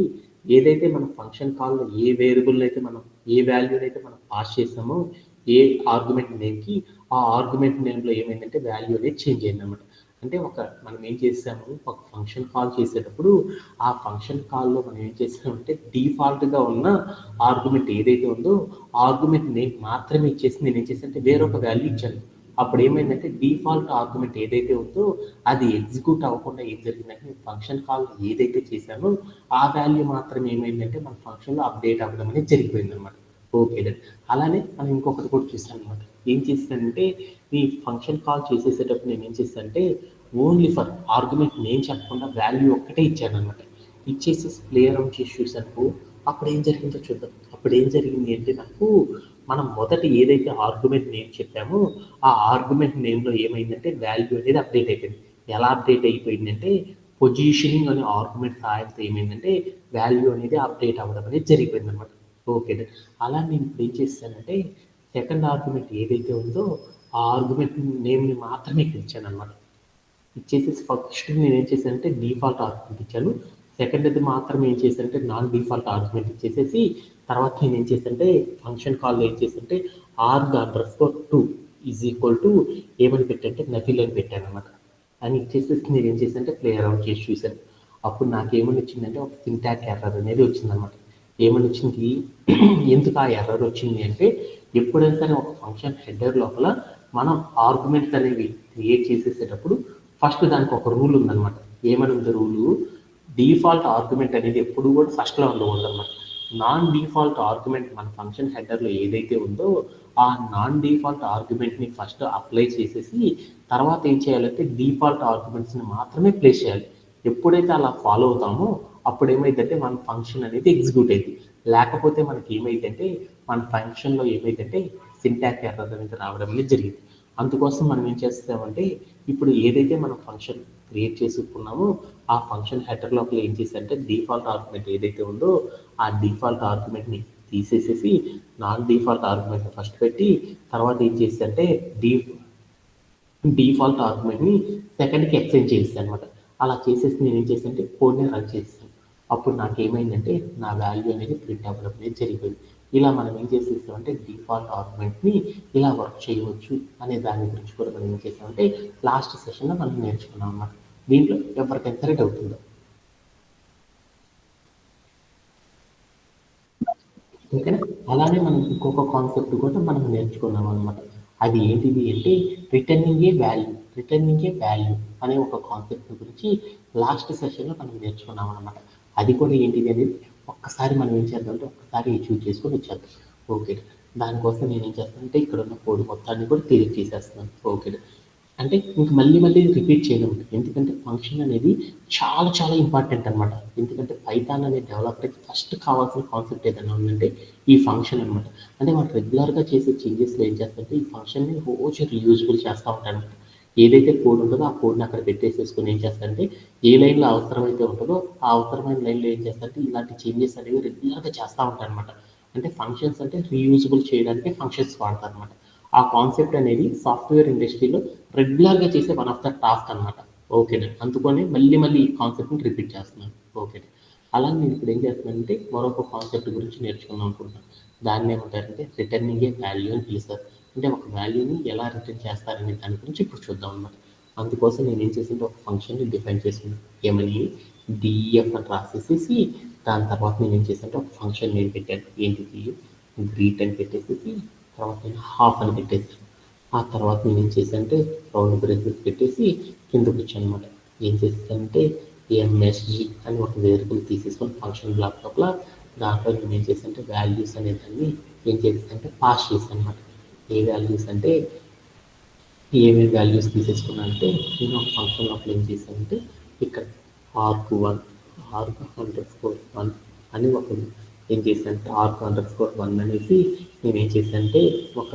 ఏదైతే మన ఫంక్షన్ కాల్లో ఏ వేరియబుల్ అయితే మనం ఏ వాల్యూని అయితే మనం పాస్ చేసామో ఏ ఆర్గ్యుమెంట్ నేమ్కి ఆ ఆర్గ్యుమెంట్ నేమ్లో ఏమైందంటే వాల్యూ అనేది చేంజ్ అయింది అనమాట. అంటే మనం ఏం చేసాము, ఒక ఫంక్షన్ కాల్ చేసేటప్పుడు ఆ ఫంక్షన్ కాల్లో మనం ఏం చేసామంటే డిఫాల్ట్గా ఉన్న ఆర్గ్యుమెంట్ ఏదైతే ఉందో ఆర్గ్యుమెంట్ నేమ్ మాత్రమే ఇచ్చేసి నేను ఏం చేశానంటే వేరొక వాల్యూ ఇచ్చాను. అప్పుడు ఏమైందంటే డిఫాల్ట్ ఆర్గ్యుమెంట్ ఏదైతే ఉందో అది ఎగ్జిక్యూట్ అవ్వకుండా ఏం జరిగిందంటే నేను ఫంక్షన్ కాల్ ఏదైతే చేశానో ఆ వాల్యూ మాత్రం ఏమైందంటే మన ఫంక్షన్లో అప్డేట్ అవ్వడం అనేది జరిగిపోయింది అనమాట. Okay then. అలానే మనం ఇంకొకటి కూడా చూసాను అనమాట. ఏం చేస్తానంటే ఈ ఫంక్షన్ కాల్ చేసేసేటప్పుడు నేను ఏం చేస్తానంటే ఓన్లీ ఫర్ ఆర్గ్యుమెంట్ నేను చెప్పకుండా వాల్యూ ఒక్కటే ఇచ్చాను అనమాట. ఇచ్చేసి ప్లే అరౌండ్ చేసి చూసాను. అప్పుడు ఏం జరిగిందో చూద్దాం. అప్పుడు ఏం జరిగింది అంటే నాకు మనం మొదట ఏదైతే ఆర్గ్యుమెంట్ నేమ్ చెప్పామో ఆ ఆర్గ్యుమెంట్ నేమ్లో ఏమైందంటే వాల్యూ అనేది అప్డేట్ అయిపోయింది. ఎలా అప్డేట్ అయిపోయిందంటే పొజిషనింగ్ అనే ఆర్గ్యుమెంట్ సహాయంతో ఏమైందంటే వాల్యూ అనేది అప్డేట్ అవ్వడం అనేది జరిగిపోయింది అనమాట. ఓకే. అలా నేను ఇప్పుడు ఏం చేస్తానంటే సెకండ్ ఆర్గ్యుమెంట్ ఏదైతే ఉందో ఆ ఆర్గ్యుమెంట్ నేమ్ని మాత్రమే ఇక్కడ ఇచ్చాను అనమాట. ఇచ్చేసేసి ఫస్ట్ నేను ఏం చేశానంటే డిఫాల్ట్ ఆర్గ్యుమెంట్ ఇచ్చాను. సెకండ్ అది మాత్రమే ఏం చేశానంటే నాన్ డిఫాల్ట్ ఆర్గ్యుమెంట్ ఇచ్చేసేసి తర్వాత నేను ఏం చేశానంటే ఫంక్షన్ కాల్లో ఏం చేశానంటే arg_2 ఈజ్ ఈక్వల్ టు ఏమని పెట్టంటే నఫిల్ అని పెట్టాను అనమాట. అని ఇచ్చేసేసి నేను ఏం చేశానంటే ప్లే అరౌండ్ చేసి చూశాను. అప్పుడు నాకేమని వచ్చిందంటే ఒక సింటాక్ ఎర్రర్ అనేది వచ్చిందనమాట. ఏమని వచ్చింది, ఎందుకు ఆ ఎర్రర్ వచ్చింది అంటే ఎప్పుడైనా సరే ఒక ఫంక్షన్ హెడర్ లోపల మనం ఆర్గ్యుమెంట్స్ అనేవి క్రియేట్ చేసేసేటప్పుడు ఫస్ట్ దానికి ఒక రూల్ ఉందన్నమాట. ఏమని ఉంది రూలు, డిఫాల్ట్ ఆర్గ్యుమెంట్ అనేది ఎప్పుడు కూడా ఫస్ట్లో ఉండకూడదు అనమాట. నాన్ డిఫాల్ట్ ఆర్గ్యుమెంట్ మన ఫంక్షన్ హెడర్లో ఏదైతే ఉందో ఆ నాన్ డిఫాల్ట్ ఆర్గ్యుమెంట్ని ఫస్ట్ అప్లై చేసేసి తర్వాత ఏం చేయాలంటే డిఫాల్ట్ ఆర్గ్యుమెంట్స్ని మాత్రమే ప్లేస్ చేయాలి. ఎప్పుడైతే అలా ఫాలో అవుతామో అప్పుడు ఏమైందంటే మన ఫంక్షన్ అనేది ఎగ్జిక్యూట్ అయింది. లేకపోతే మనకి ఏమైందంటే మన ఫంక్షన్లో ఏమైందంటే సింటాక్స్ ఎర్రర్ అనేది రావడం అనేది జరిగింది. అందుకోసం మనం ఏం చేస్తామంటే ఇప్పుడు ఏదైతే మనం ఫంక్షన్ క్రియేట్ చేసుకున్నామో ఆ ఫంక్షన్ హెడర్ లోపల ఏం చేశారంటే డిఫాల్ట్ ఆర్గ్యుమెంట్ ఏదైతే ఉందో ఆ డిఫాల్ట్ ఆర్గ్యుమెంట్ని తీసేసేసి నాన్ డిఫాల్ట్ ఆర్గ్యుమెంట్ ఫస్ట్ పెట్టి తర్వాత ఏం చేశారంటే డిఫాల్ట్ ఆర్గ్యుమెంట్ని సెకండ్కి ఎక్స్చేంజ్ చేస్తాను అనమాట. అలా చేసేసి నేను ఏం చేస్తానంటే కోడ్ని రన్ చేస్తాను. అప్పుడు నాకు ఏమైందంటే నా వాల్యూ అనేది ప్రింట్ అవ్వడం అనేది జరిగిపోయింది. ఇలా మనం ఏం చేసేస్తామంటే డిఫాల్ట్ ఆర్గ్యుమెంట్ని ఇలా వర్క్ చేయవచ్చు అనే దాని గురించి కూడా మనం ఏం చేస్తామంటే లాస్ట్ సెషన్లో మనం నేర్చుకున్నాం అన్నమాట. దీంట్లో ఎవరికైనా సరే డౌట్ ఉందో. ఓకేనా? అలానే మనం ఇంకొక కాన్సెప్ట్ కూడా మనం నేర్చుకున్నాం అనమాట. అది ఏంటిది అంటే రిటర్నింగ్ ఏ వాల్యూ అనే ఒక కాన్సెప్ట్ గురించి లాస్ట్ సెషన్లో మనం నేర్చుకున్నాం అనమాట. అది కూడా ఏంటిది అనేది ఒక్కసారి మనం ఏం చేద్దామంటే ఒక్కసారి చూజ్ చేసుకొని వచ్చేద్దాం. ఓకే, దానికోసం నేను ఏం చేస్తానంటే ఇక్కడ ఉన్న కోడ్ మొత్తాన్ని కూడా డిలీట్ చేసేస్తున్నాను. ఓకే, అంటే ఇంక మళ్ళీ మళ్ళీ రిపీట్ చేయలేము. ఎందుకంటే ఫంక్షన్ అనేది చాలా చాలా ఇంపార్టెంట్ అనమాట. ఎందుకంటే పైథాన్ అనే డెవలపర్కి ఫస్ట్ కావాల్సిన కాన్సెప్ట్ ఏదైనా ఉందంటే ఈ ఫంక్షన్ అనమాట. అంటే మనం రెగ్యులర్గా చేసే చేంజెస్లో ఏం చేస్తారంటే ఈ ఫంక్షన్ని రోజు రీయూజబుల్ చేస్తూ ఉంటాను. ఏదైతే కోడ్ ఉంటుందో ఆ కోడ్ని అక్కడ పెట్టేసేసుకొని ఏం చేస్తారంటే ఏ లైన్లో అవసరమైతే ఉంటుందో ఆ అవసరమైన లైన్లో ఏం చేస్తారంటే ఇలాంటి చేంజెస్ అనేవి రెగ్యులర్గా చేస్తూ ఉంటారు అనమాట. అంటే ఫంక్షన్స్ అంటే రీయూజబుల్ చేయడానికి ఫంక్షన్స్ వాడతారు అనమాట. ఆ కాన్సెప్ట్ అనేది సాఫ్ట్వేర్ ఇండస్ట్రీలో రెగ్యులర్గా చేసే వన్ ఆఫ్ ద టాస్క్ అనమాట. ఓకేనా? అందుకని మళ్ళీ మళ్ళీ ఈ కాన్సెప్ట్ని రిపీట్ చేస్తున్నాను. ఓకే, అలా నేను ఇప్పుడు ఏం చేస్తున్నానంటే మరొక కాన్సెప్ట్ గురించి నేర్చుకుందాం అనుకుంటున్నాను. దాన్ని ఏమంటారంటే రిటర్నింగ్ ఏ వాల్యూ అని పిలుస్తారు. అంటే ఒక వాల్యూని ఎలా రిటర్న్ చేస్తారనే దాని గురించి ఇప్పుడు చూద్దాం అన్నమాట. అందుకోసం నేను ఏం చేసింటే ఒక ఫంక్షన్ని డిఫైన్ చేసుకున్నాను. ఏమని డిఎఫ్ అని రాసేసేసి దాని తర్వాత నేను ఏం చేశానంటే ఒక ఫంక్షన్ నేను పెట్టాను. ఏంటిది గ్రీట్ అని పెట్టేసేసి తర్వాత నేను హాఫ్ అని పెట్టేసాను. ఆ తర్వాత నేను ఏం చేశానంటే రౌండ్ బ్రేసెస్ పెట్టేసి కిందకు వచ్చాను అనమాట. ఏం చేశానంటే ఎంఎస్జి అని ఒక వేరియబుల్ తీసేసుకొని ఫంక్షన్ బ్లాక్ లోపల దాంట్లో నేను ఏం చేశానంటే వాల్యూస్ అనే దాన్ని ఏం చేశానంటే పాస్ చేశాను అనమాట. ఏ వాల్యూస్ అంటే ఏమేమి వాల్యూస్ తీసేసుకున్నా అంటే నేను ఒక ఫంక్షన్ లోపల ఏం చేశానంటే ఇక్కడ arg1 arg_1 అని ఒక ఏం చేశానంటే arg_1 అనేసి నేను ఏం చేశానంటే ఒక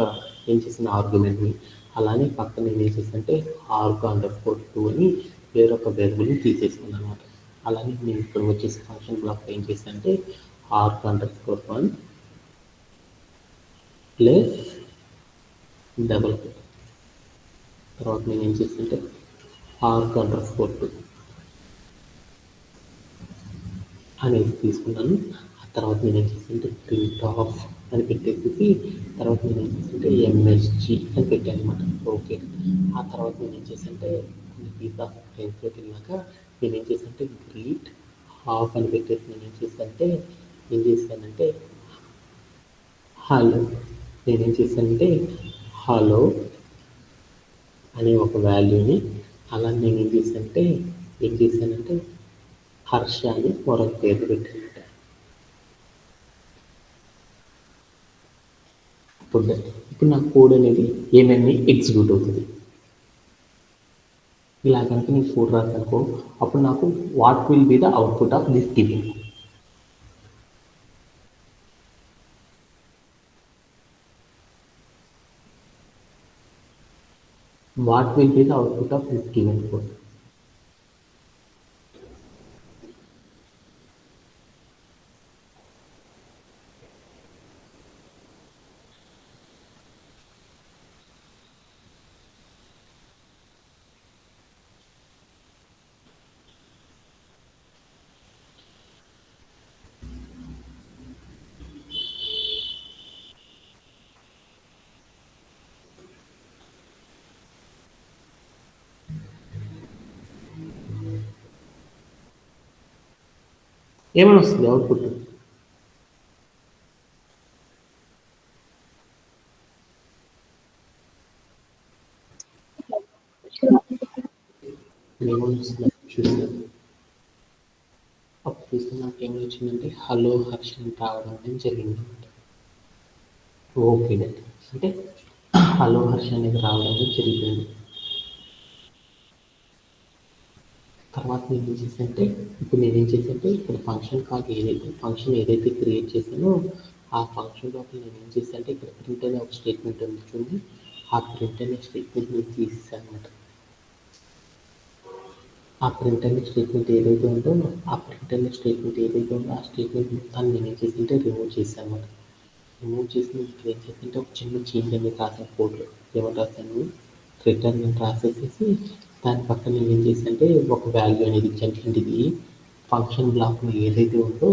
ఏం చేసిన ఆర్గ్యుమెంట్ని అలానే పక్కన నేను ఏం చేశానంటే arg_2 అని వేరొక వేరియబుల్ని తీసేసుకున్నాను అనమాట. అలానే నేను ఇక్కడ వచ్చేసి ఫంక్షన్ బ్లాక్ ఏం చేశానంటే arg_1 ప్లస్ డబల్ తర్వాత నేను ఏం చేస్తుంటే arg_2 అనేది తీసుకున్నాను. ఆ తర్వాత నేను ఏం చేస్తుంటే ప్రింట్ ఆఫ్ అని పెట్టేసి తర్వాత నేను ఏం చేస్తుంటే ఎంఎస్జి అని పెట్టాను అనమాట. ఓకే, ఆ తర్వాత నేను ఏం చేస్తుంటే కొన్ని పీస్ ఆఫ్ టెన్స్లోకి వెళ్ళాక నేను ఏం చేశానంటే గ్రీట్ హాఫ్ అని పెట్టేసి నేను ఏం చేశానంటే హలో నేనేం చేశానంటే హలో అనే ఒక వాల్యూని అలా నేను ఏం చేశానంటే హర్ష అని మరొక పేరు పెట్టానమాట. ఇప్పుడు నా కోడ్ అనేది ఏమేమి ఎగ్జిక్యూట్ అవుతుంది. ఇలా కనుక నేను కోడ్ రాసానుకో అప్పుడు నాకు what will be the output of this giving. What will be the output of this given code. ఏమని వస్తుంది అవుట్పుట్? ఏమని వస్తుంది చూసాను. అప్పుడు చూస్తే నాకు ఏమని వచ్చిందంటే హలో హర్ష అని రావడం అనేది జరిగింది. ఓకే, అంటే హలో హర్ష అనేది రావడం అనేది జరిగింది. తర్వాత నేను ఏం చేశానంటే ఇప్పుడు నేనేం చేశానంటే ఇక్కడ ఫంక్షన్ ఏదైతే క్రియేట్ చేశానో ఆ ఫంక్షన్ లోపల నేను ఏం చేశానంటే ఇక్కడ ప్రింట్ అనే ఒక స్టేట్మెంట్ ఉంది చూడండి. ఆ ప్రింట్ అనే స్టేట్మెంట్ నేను తీసేసాను అనమాట. ఆ ప్రింట్ అనే స్టేట్మెంట్ ఏదైతే ఉందో ఆ స్టేట్మెంట్ మొత్తాన్ని నేను ఏం చేశానంటే రిమూవ్ చేశాను అనమాట. రిమూవ్ చేసి ఇప్పుడు ఏం చేశానంటే ఒక చిన్న చేంజ్ అనేది రాసాను కోడ్లో. ఏమని రాశాను, రిటర్న్ అని రాసేసేసి దాని పక్కన నేను ఏం చేశానంటే ఒక వాల్యూ అనేది ఇచ్చాను. ఇది ఫంక్షన్ బ్లాక్లో ఏదైతే ఉందో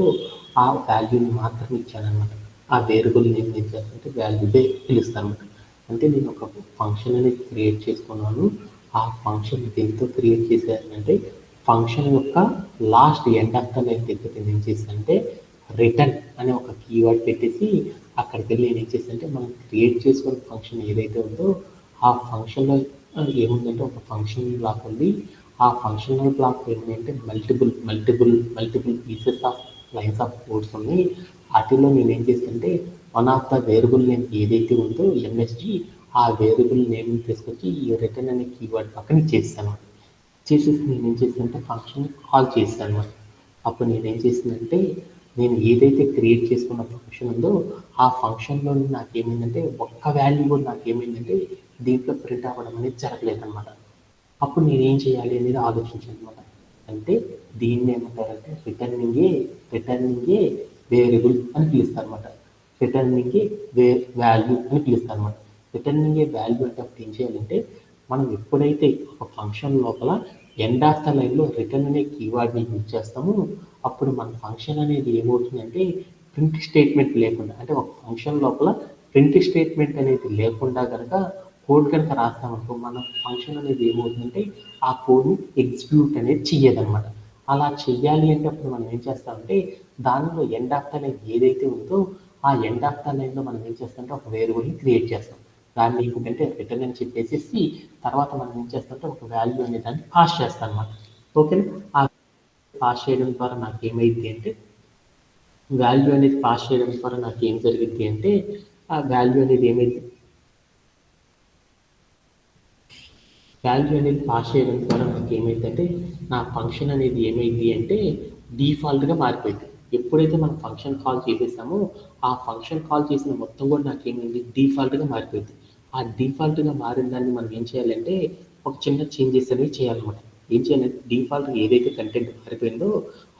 ఆ వాల్యూని మాత్రం ఇచ్చానమాట. ఆ వేరియబుల్ నేమ్ ఏం చేస్తానంటే వాల్యూదే పిలుస్తాను అనమాట. అంటే నేను ఒక ఫంక్షన్ అనేది క్రియేట్ చేసుకున్నాను. ఆ ఫంక్షన్ దేంతో క్రియేట్ చేశానంటే ఫంక్షన్ యొక్క last end of the line దగ్గర నేను ఏం చేశానంటే రిటర్న్ అనే ఒక కీవర్డ్ పెట్టేసి అక్కడికి వెళ్ళి నేను ఏం చేశానంటే మనం క్రియేట్ చేసుకున్న ఫంక్షన్ ఏదైతే ఉందో ఆ ఫంక్షన్లో ఏముందంటే ఒక ఫంక్షన్ బ్లాక్ ఉంది. ఆ ఫంక్షనల్ బ్లాక్ ఏమిటంటే multiple pieces of lines of codes ఉన్నాయి. వాటిలో నేను ఏం చేస్తానంటే one of the variable name ఏదైతే ఉందో ఎంఎస్జి ఆ వేరియబుల్ నేమ్ తీసుకొచ్చి ఈ రిటర్న్ అనే కీవర్డ్ పక్కన చేస్తాను. చేసేసి నేను ఏం చేస్తానంటే ఫంక్షన్ కాల్ చేస్తాను అనమాట. అప్పుడు నేనేం చేసిందంటే నేను ఏదైతే క్రియేట్ చేసుకున్న ఫంక్షన్ ఉందో ఆ ఫంక్షన్లో నాకేమైందంటే ఒక్క వాల్యూ కూడా నాకేమైందంటే దీంట్లో ప్రింట్ అవ్వడం అనేది జరగలేదన్నమాట. అప్పుడు నేనేం చేయాలి అనేది ఆలోచించాను అనమాట. అంటే దీన్ని ఏమంటారంటే రిటర్నింగే వేరియబుల్ అని పిలుస్తారు అనమాట. రిటర్నింగే వాల్యూ అని పిలుస్తారు అనమాట. రిటర్నింగే వాల్యూ అంటే అప్పుడు ఏం చేయాలంటే మనం ఎప్పుడైతే ఒక ఫంక్షన్ లోపల ఎండ్ ఆఫ్ ద లైన్లో రిటర్న్ అనే కీవర్డ్ని యూజ్ చేస్తామో అప్పుడు మన ఫంక్షన్ అనేది ఏమవుతుందంటే ప్రింట్ స్టేట్మెంట్ లేకుండా అంటే ఒక ఫంక్షన్ లోపల ప్రింట్ స్టేట్మెంట్ అనేది లేకుండా కనుక కోడ్ కనుక రాస్తామనుకో మన ఫంక్షన్ అనేది ఏమవుతుందంటే ఆ కోడ్ని ఎగ్జిక్యూట్ అనేది చెయ్యదనమాట. అలా చెయ్యాలి అంటే అప్పుడు మనం ఏం చేస్తామంటే దానిలో ఎండ్ ఆఫ్ ద లైన్ ఏదైతే ఉందో ఆ ఎండ్ ఆఫ్ ద లైన్లో మనం ఏం చేస్తామంటే ఒక వేరియబుల్ని క్రియేట్ చేస్తాం. దాన్ని ఏంటంటే రిటర్న్ అని చెప్పేసి తర్వాత మనం ఏం చేస్తామంటే ఒక వాల్యూ అనే దాన్ని పాస్ చేస్తాం అనమాట. ఓకేనా? ఆ పాస్ చేయడం ద్వారా నాకు ఏమైంది అంటే వాల్యూ అనేది పాస్ చేయడం ద్వారా నాకు ఏం జరిగింది అంటే ఆ వాల్యూ అనేది పాస్ చేయడం ద్వారా నాకు ఏమైందంటే నా ఫంక్షన్ అనేది ఏమైంది అంటే డిఫాల్ట్గా మారిపోయింది. ఎప్పుడైతే మనం ఫంక్షన్ కాల్ చేసేసామో ఆ ఫంక్షన్ కాల్ చేసిన మొత్తం కూడా నాకేమైంది డిఫాల్ట్గా మారిపోయింది. ఆ డిఫాల్ట్గా మారిన దాన్ని మనం ఏం చేయాలంటే ఒక చిన్న చేంజెస్ అనేవి చేయాలన్నమాట. ఏం చేయాలంటే డిఫాల్ట్ ఏదైతే కంటెంట్ మారిపోయిందో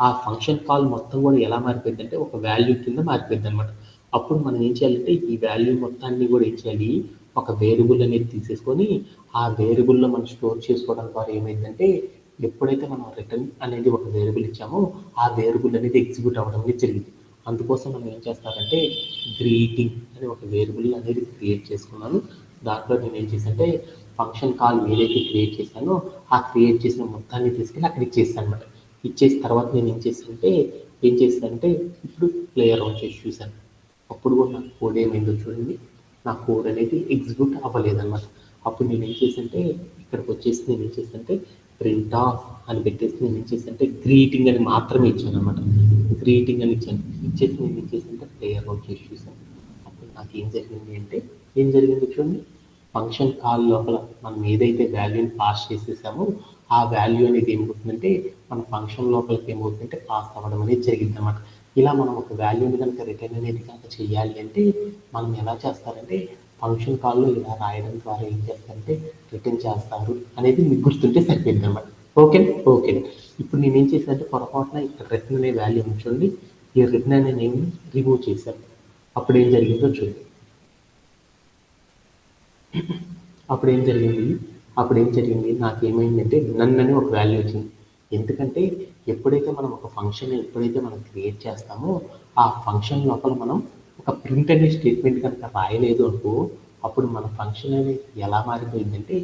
ఆ ఫంక్షన్ కాల్ మొత్తం కూడా ఎలా మారిపోయిందంటే ఒక వాల్యూ కింద మారిపోయింది అనమాట. అప్పుడు మనం ఏం చేయాలంటే ఈ వాల్యూ మొత్తాన్ని కూడా ఏం చేయాలి ఒక వేరియబుల్ అనేది తీసేసుకొని ఆ వేరియబుల్లో మనం స్టోర్ చేసుకోవడం ద్వారా ఏమైందంటే ఎప్పుడైతే మనం రిటర్న్ అనేది ఒక వేరియబుల్ ఇచ్చామో ఆ వేరియబుల్ అనేది ఎగ్జిక్యూట్ అవ్వడం అనేది జరిగింది. అందుకోసం మనం ఏం చేస్తారంటే గ్రీటింగ్ అనే ఒక వేరియబుల్ అనేది క్రియేట్ చేసుకున్నాను. దాంట్లో నేను ఏం చేశానంటే ఫంక్షన్ కాల్ ఏదైతే క్రియేట్ చేశానో ఆ క్రియేట్ చేసిన మొత్తాన్ని తీసుకెళ్ళి అక్కడ ఇచ్చేసాను అనమాట. ఇచ్చేసిన తర్వాత నేను ఏం చేశానంటే ఇప్పుడు ప్లేయర్ ఆన్ చేసి చూశాను. అప్పుడు కూడా నాకు కోడ్ ఏమైందో చూడండి. నా కోడ్ అనేది ఎగ్జిక్యూట్ అవ్వలేదన్నమాట. అప్పుడు నేను ఏం చేశానంటే ఇక్కడికి వచ్చేసి నేను ఏం చేశానంటే ప్రింట్ ఆఫ్ అని పెట్టేసి నేను ఏం చేశానంటే గ్రీటింగ్ అని మాత్రమే ఇచ్చాను అనమాట. గ్రీటింగ్ అని ఇచ్చాను. ఇచ్చేసి నేను ఏం చేశానంటే ప్లేయర్ అవుట్ చేసి చూశాను. అప్పుడు నాకు ఏం జరిగింది చూడండి. ఫంక్షన్ కాల్ లోపల మనం ఏదైతే వాల్యూని పాస్ చేసేసామో ఆ వాల్యూ అనేది ఏమవుతుందంటే మన ఫంక్షన్ లోపలికి ఏమవుతుందంటే పాస్ అవ్వడం అనేది జరిగింది అనమాట. ఇలా మనం ఒక వాల్యూని కనుక రిటర్న్ అనేది కనుక చేయాలి అంటే మనం ఎలా చేస్తారంటే ఫంక్షన్ కాల్లో ఇలా రాయడం ద్వారా ఏం చేస్తారంటే రిటర్న్ చేస్తారు అనేది మీకు గుర్తుంటే సరిపోయింది అనమాట. ఓకే. ఇప్పుడు నేను ఏం చేశానంటే పొరపాటున ఇక్కడ రిటర్న్ అనే వాల్యూ చూడండి. ఈ రిటర్న్ అనే నేమ్ రిమూవ్ చేశాను. అప్పుడు ఏం జరిగిందో చూడండి. అప్పుడు ఏం జరిగింది నాకేమైందంటే నన్ను అని ఒక వాల్యూ వచ్చింది. ఎందుకంటే ఎప్పుడైతే మనం క్రియేట్ చేస్తామో ఆ ఫంక్షన్ లోపల మనం ఒక ప్రింట్ అనే స్టేట్మెంట్ కనుక రాయలేదు అనుకో అప్పుడు మన ఫంక్షన్ అనేది ఎలా మారిపోయిందంటే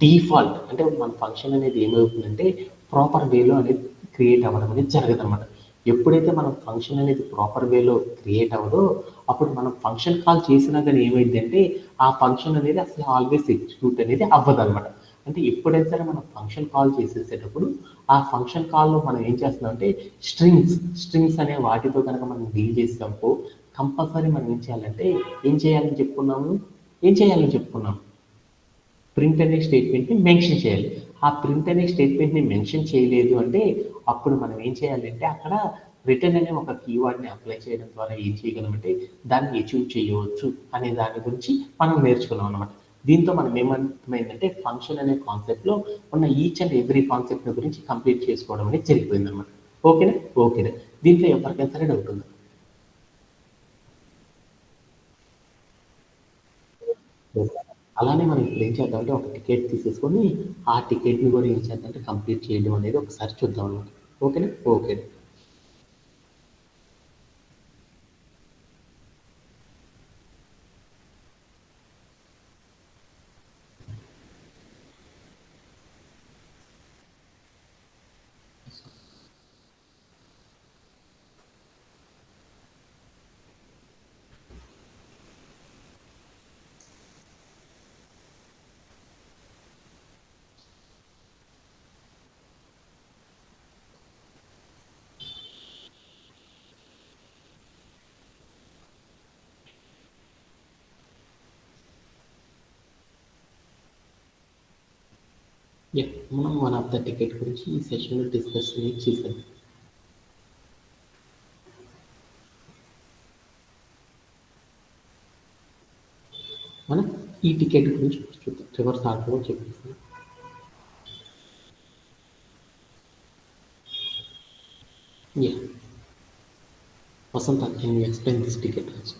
డిఫాల్ట్ అంటే మన ఫంక్షన్ అనేది ఏమవుతుందంటే ప్రాపర్ వేలో అనేది క్రియేట్ అవ్వడం అనేది జరగదన్నమాట. ఎప్పుడైతే మనం ఫంక్షన్ అనేది ప్రాపర్ వేలో క్రియేట్ అవ్వదో అప్పుడు మనం ఫంక్షన్ కాల్ చేసినా కానీ ఏమైందంటే ఆ ఫంక్షన్ అనేది అసలు ఆల్వేస్ ఎగ్జిక్యూట్ అనేది అవ్వదన్నమాట. అంటే ఎప్పుడైతే సరే మనం ఫంక్షన్ కాల్ చేసేసేటప్పుడు ఆ ఫంక్షన్ కాల్లో మనం ఏం చేస్తున్నాం అంటే స్ట్రింగ్స్ అనే వాటితో కనుక మనం డీల్ చేసామో కంపల్సరీ మనం ఏం చేయాలని చెప్పుకున్నాము ప్రింట్ అనే స్టేట్మెంట్ని మెన్షన్ చేయాలి. ఆ ప్రింట్ అనే స్టేట్మెంట్ని మెన్షన్ చేయలేదు అంటే అప్పుడు మనం ఏం చేయాలంటే అక్కడ రిటర్న్ అనే ఒక కీవర్డ్ని అప్లై చేయడం ద్వారా ఏం చేయగలమంటే దాన్ని అచీవ్ చేయవచ్చు అనే దాని గురించి మనం నేర్చుకున్నాం అనమాట. దీంతో మనం ఏమర్థమైందంటే ఫంక్షన్ అనే కాన్సెప్ట్లో ఉన్న ఈచ్ అండ్ ఎవ్రీ కాన్సెప్ట్ గురించి కంప్లీట్ చేసుకోవడం అనేది జరిగిపోయింది అనమాట. ఓకేనా? ఓకేనా? దీంట్లో ఎవరికైనా సరే డౌట్ ఉందా? అలానే మనం ఇప్పుడు ఏం చేద్దామంటే ఒక టికెట్ తీసేసుకొని ఆ టికెట్ని కూడా ఏం చేద్దామంటే కంప్లీట్ చేయడం అనేది ఒకసారి చూద్దాం అనమాట. ఓకేనా? ఓకే. యా, మనం వన్ ఆఫ్ ద టికెట్ గురించి ఈ సెషన్లో డిస్కస్ అనేది చేసాం. మనం ఈ టికెట్ గురించి చూద్దాం. రివర్స్ ఆర్డర్లో చెప్పేసి యా, Vasantha, can you explain this ticket also?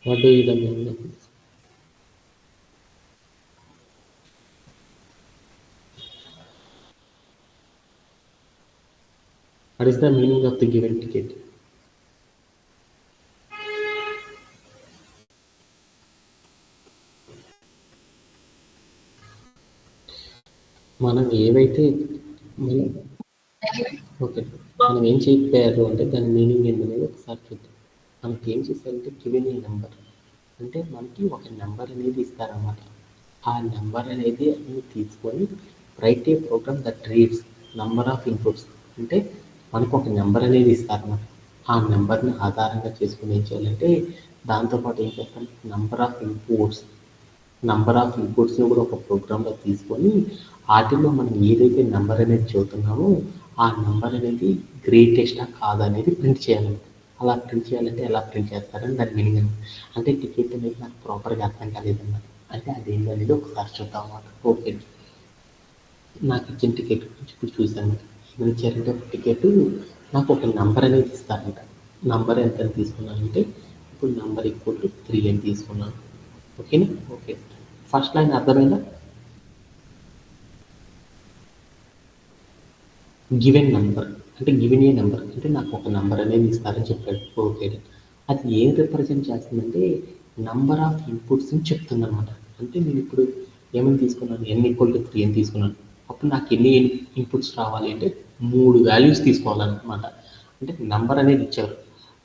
What do you mean of this? What is the meaning of the given ticket? మనం ఏవైతే ఓకే, మనం ఏం చెప్పారు అంటే దాని మీనింగ్ ఏంటనేది ఒకసారి చూద్దాం. మనకి ఏం చేశారంటే గివెన్ ఏ నెంబర్ అంటే మనకి ఒక నెంబర్ అనేది ఇస్తారన్నమాట. ఆ నెంబర్ అనేది తీసుకొని write a program that reads number of inputs అంటే మనకు ఒక నెంబర్ అనేది ఇస్తారన్నమాట. ఆ నెంబర్ని ఆధారంగా చేసుకుని ఏం చేయాలంటే దాంతోపాటు ఏం చేస్తాం, నంబర్ ఆఫ్ ఇన్పుట్స్ని కూడా ఒక ప్రోగ్రాంలో తీసుకొని వాటిల్లో మనం ఏదైతే నెంబర్ అనేది చెబుతున్నామో ఆ నెంబర్ అనేది గ్రేటెస్టా కాదా అనేది ప్రింట్ చేయాలి. అలా ప్రింట్ చేయాలంటే ఎలా ప్రింట్ చేస్తారని దాని మీనింగ్ అనమాట. అంటే టికెట్ అనేది నాకు ప్రాపర్గా అర్థం కాలేదన్నమాట. అంటే అదేంటి అనేది ఒకసారి చూద్దాం అన్నమాట. ఓకే, నాకు ఇచ్చిన టికెట్ గురించి ఇప్పుడు చూశాను. ఏమని ఇచ్చారంటే ఒక టికెట్ నాకు ఒక నంబర్ అనేది ఇస్తారంట. నంబర్ ఎంత అని తీసుకున్నానంటే ఇప్పుడు నంబర్ ఈక్వల్ టు 3 అని తీసుకున్నాను. ఓకేనా? ఓకే, ఫస్ట్ లైన్ అర్థమైందా? గివెన్ నంబర్ అంటే గివెన్ ఏ నెంబర్ అంటే నాకు ఒక నెంబర్ అనేది ఇస్తారని చెప్పాడు. ఓకే, అది ఏం రిప్రజెంట్ చేస్తుందంటే నంబర్ ఆఫ్ ఇన్పుట్స్ని చెప్తుంది అనమాట. అంటే నేను ఇప్పుడు ఏమని తీసుకున్నాను, n=3 అని తీసుకున్నాను. అప్పుడు నాకు ఎన్ని ఇన్పుట్స్ రావాలి అంటే 3 వాల్యూస్ తీసుకోవాలన్నమాట. అంటే నెంబర్ అనేది ఇచ్చారు,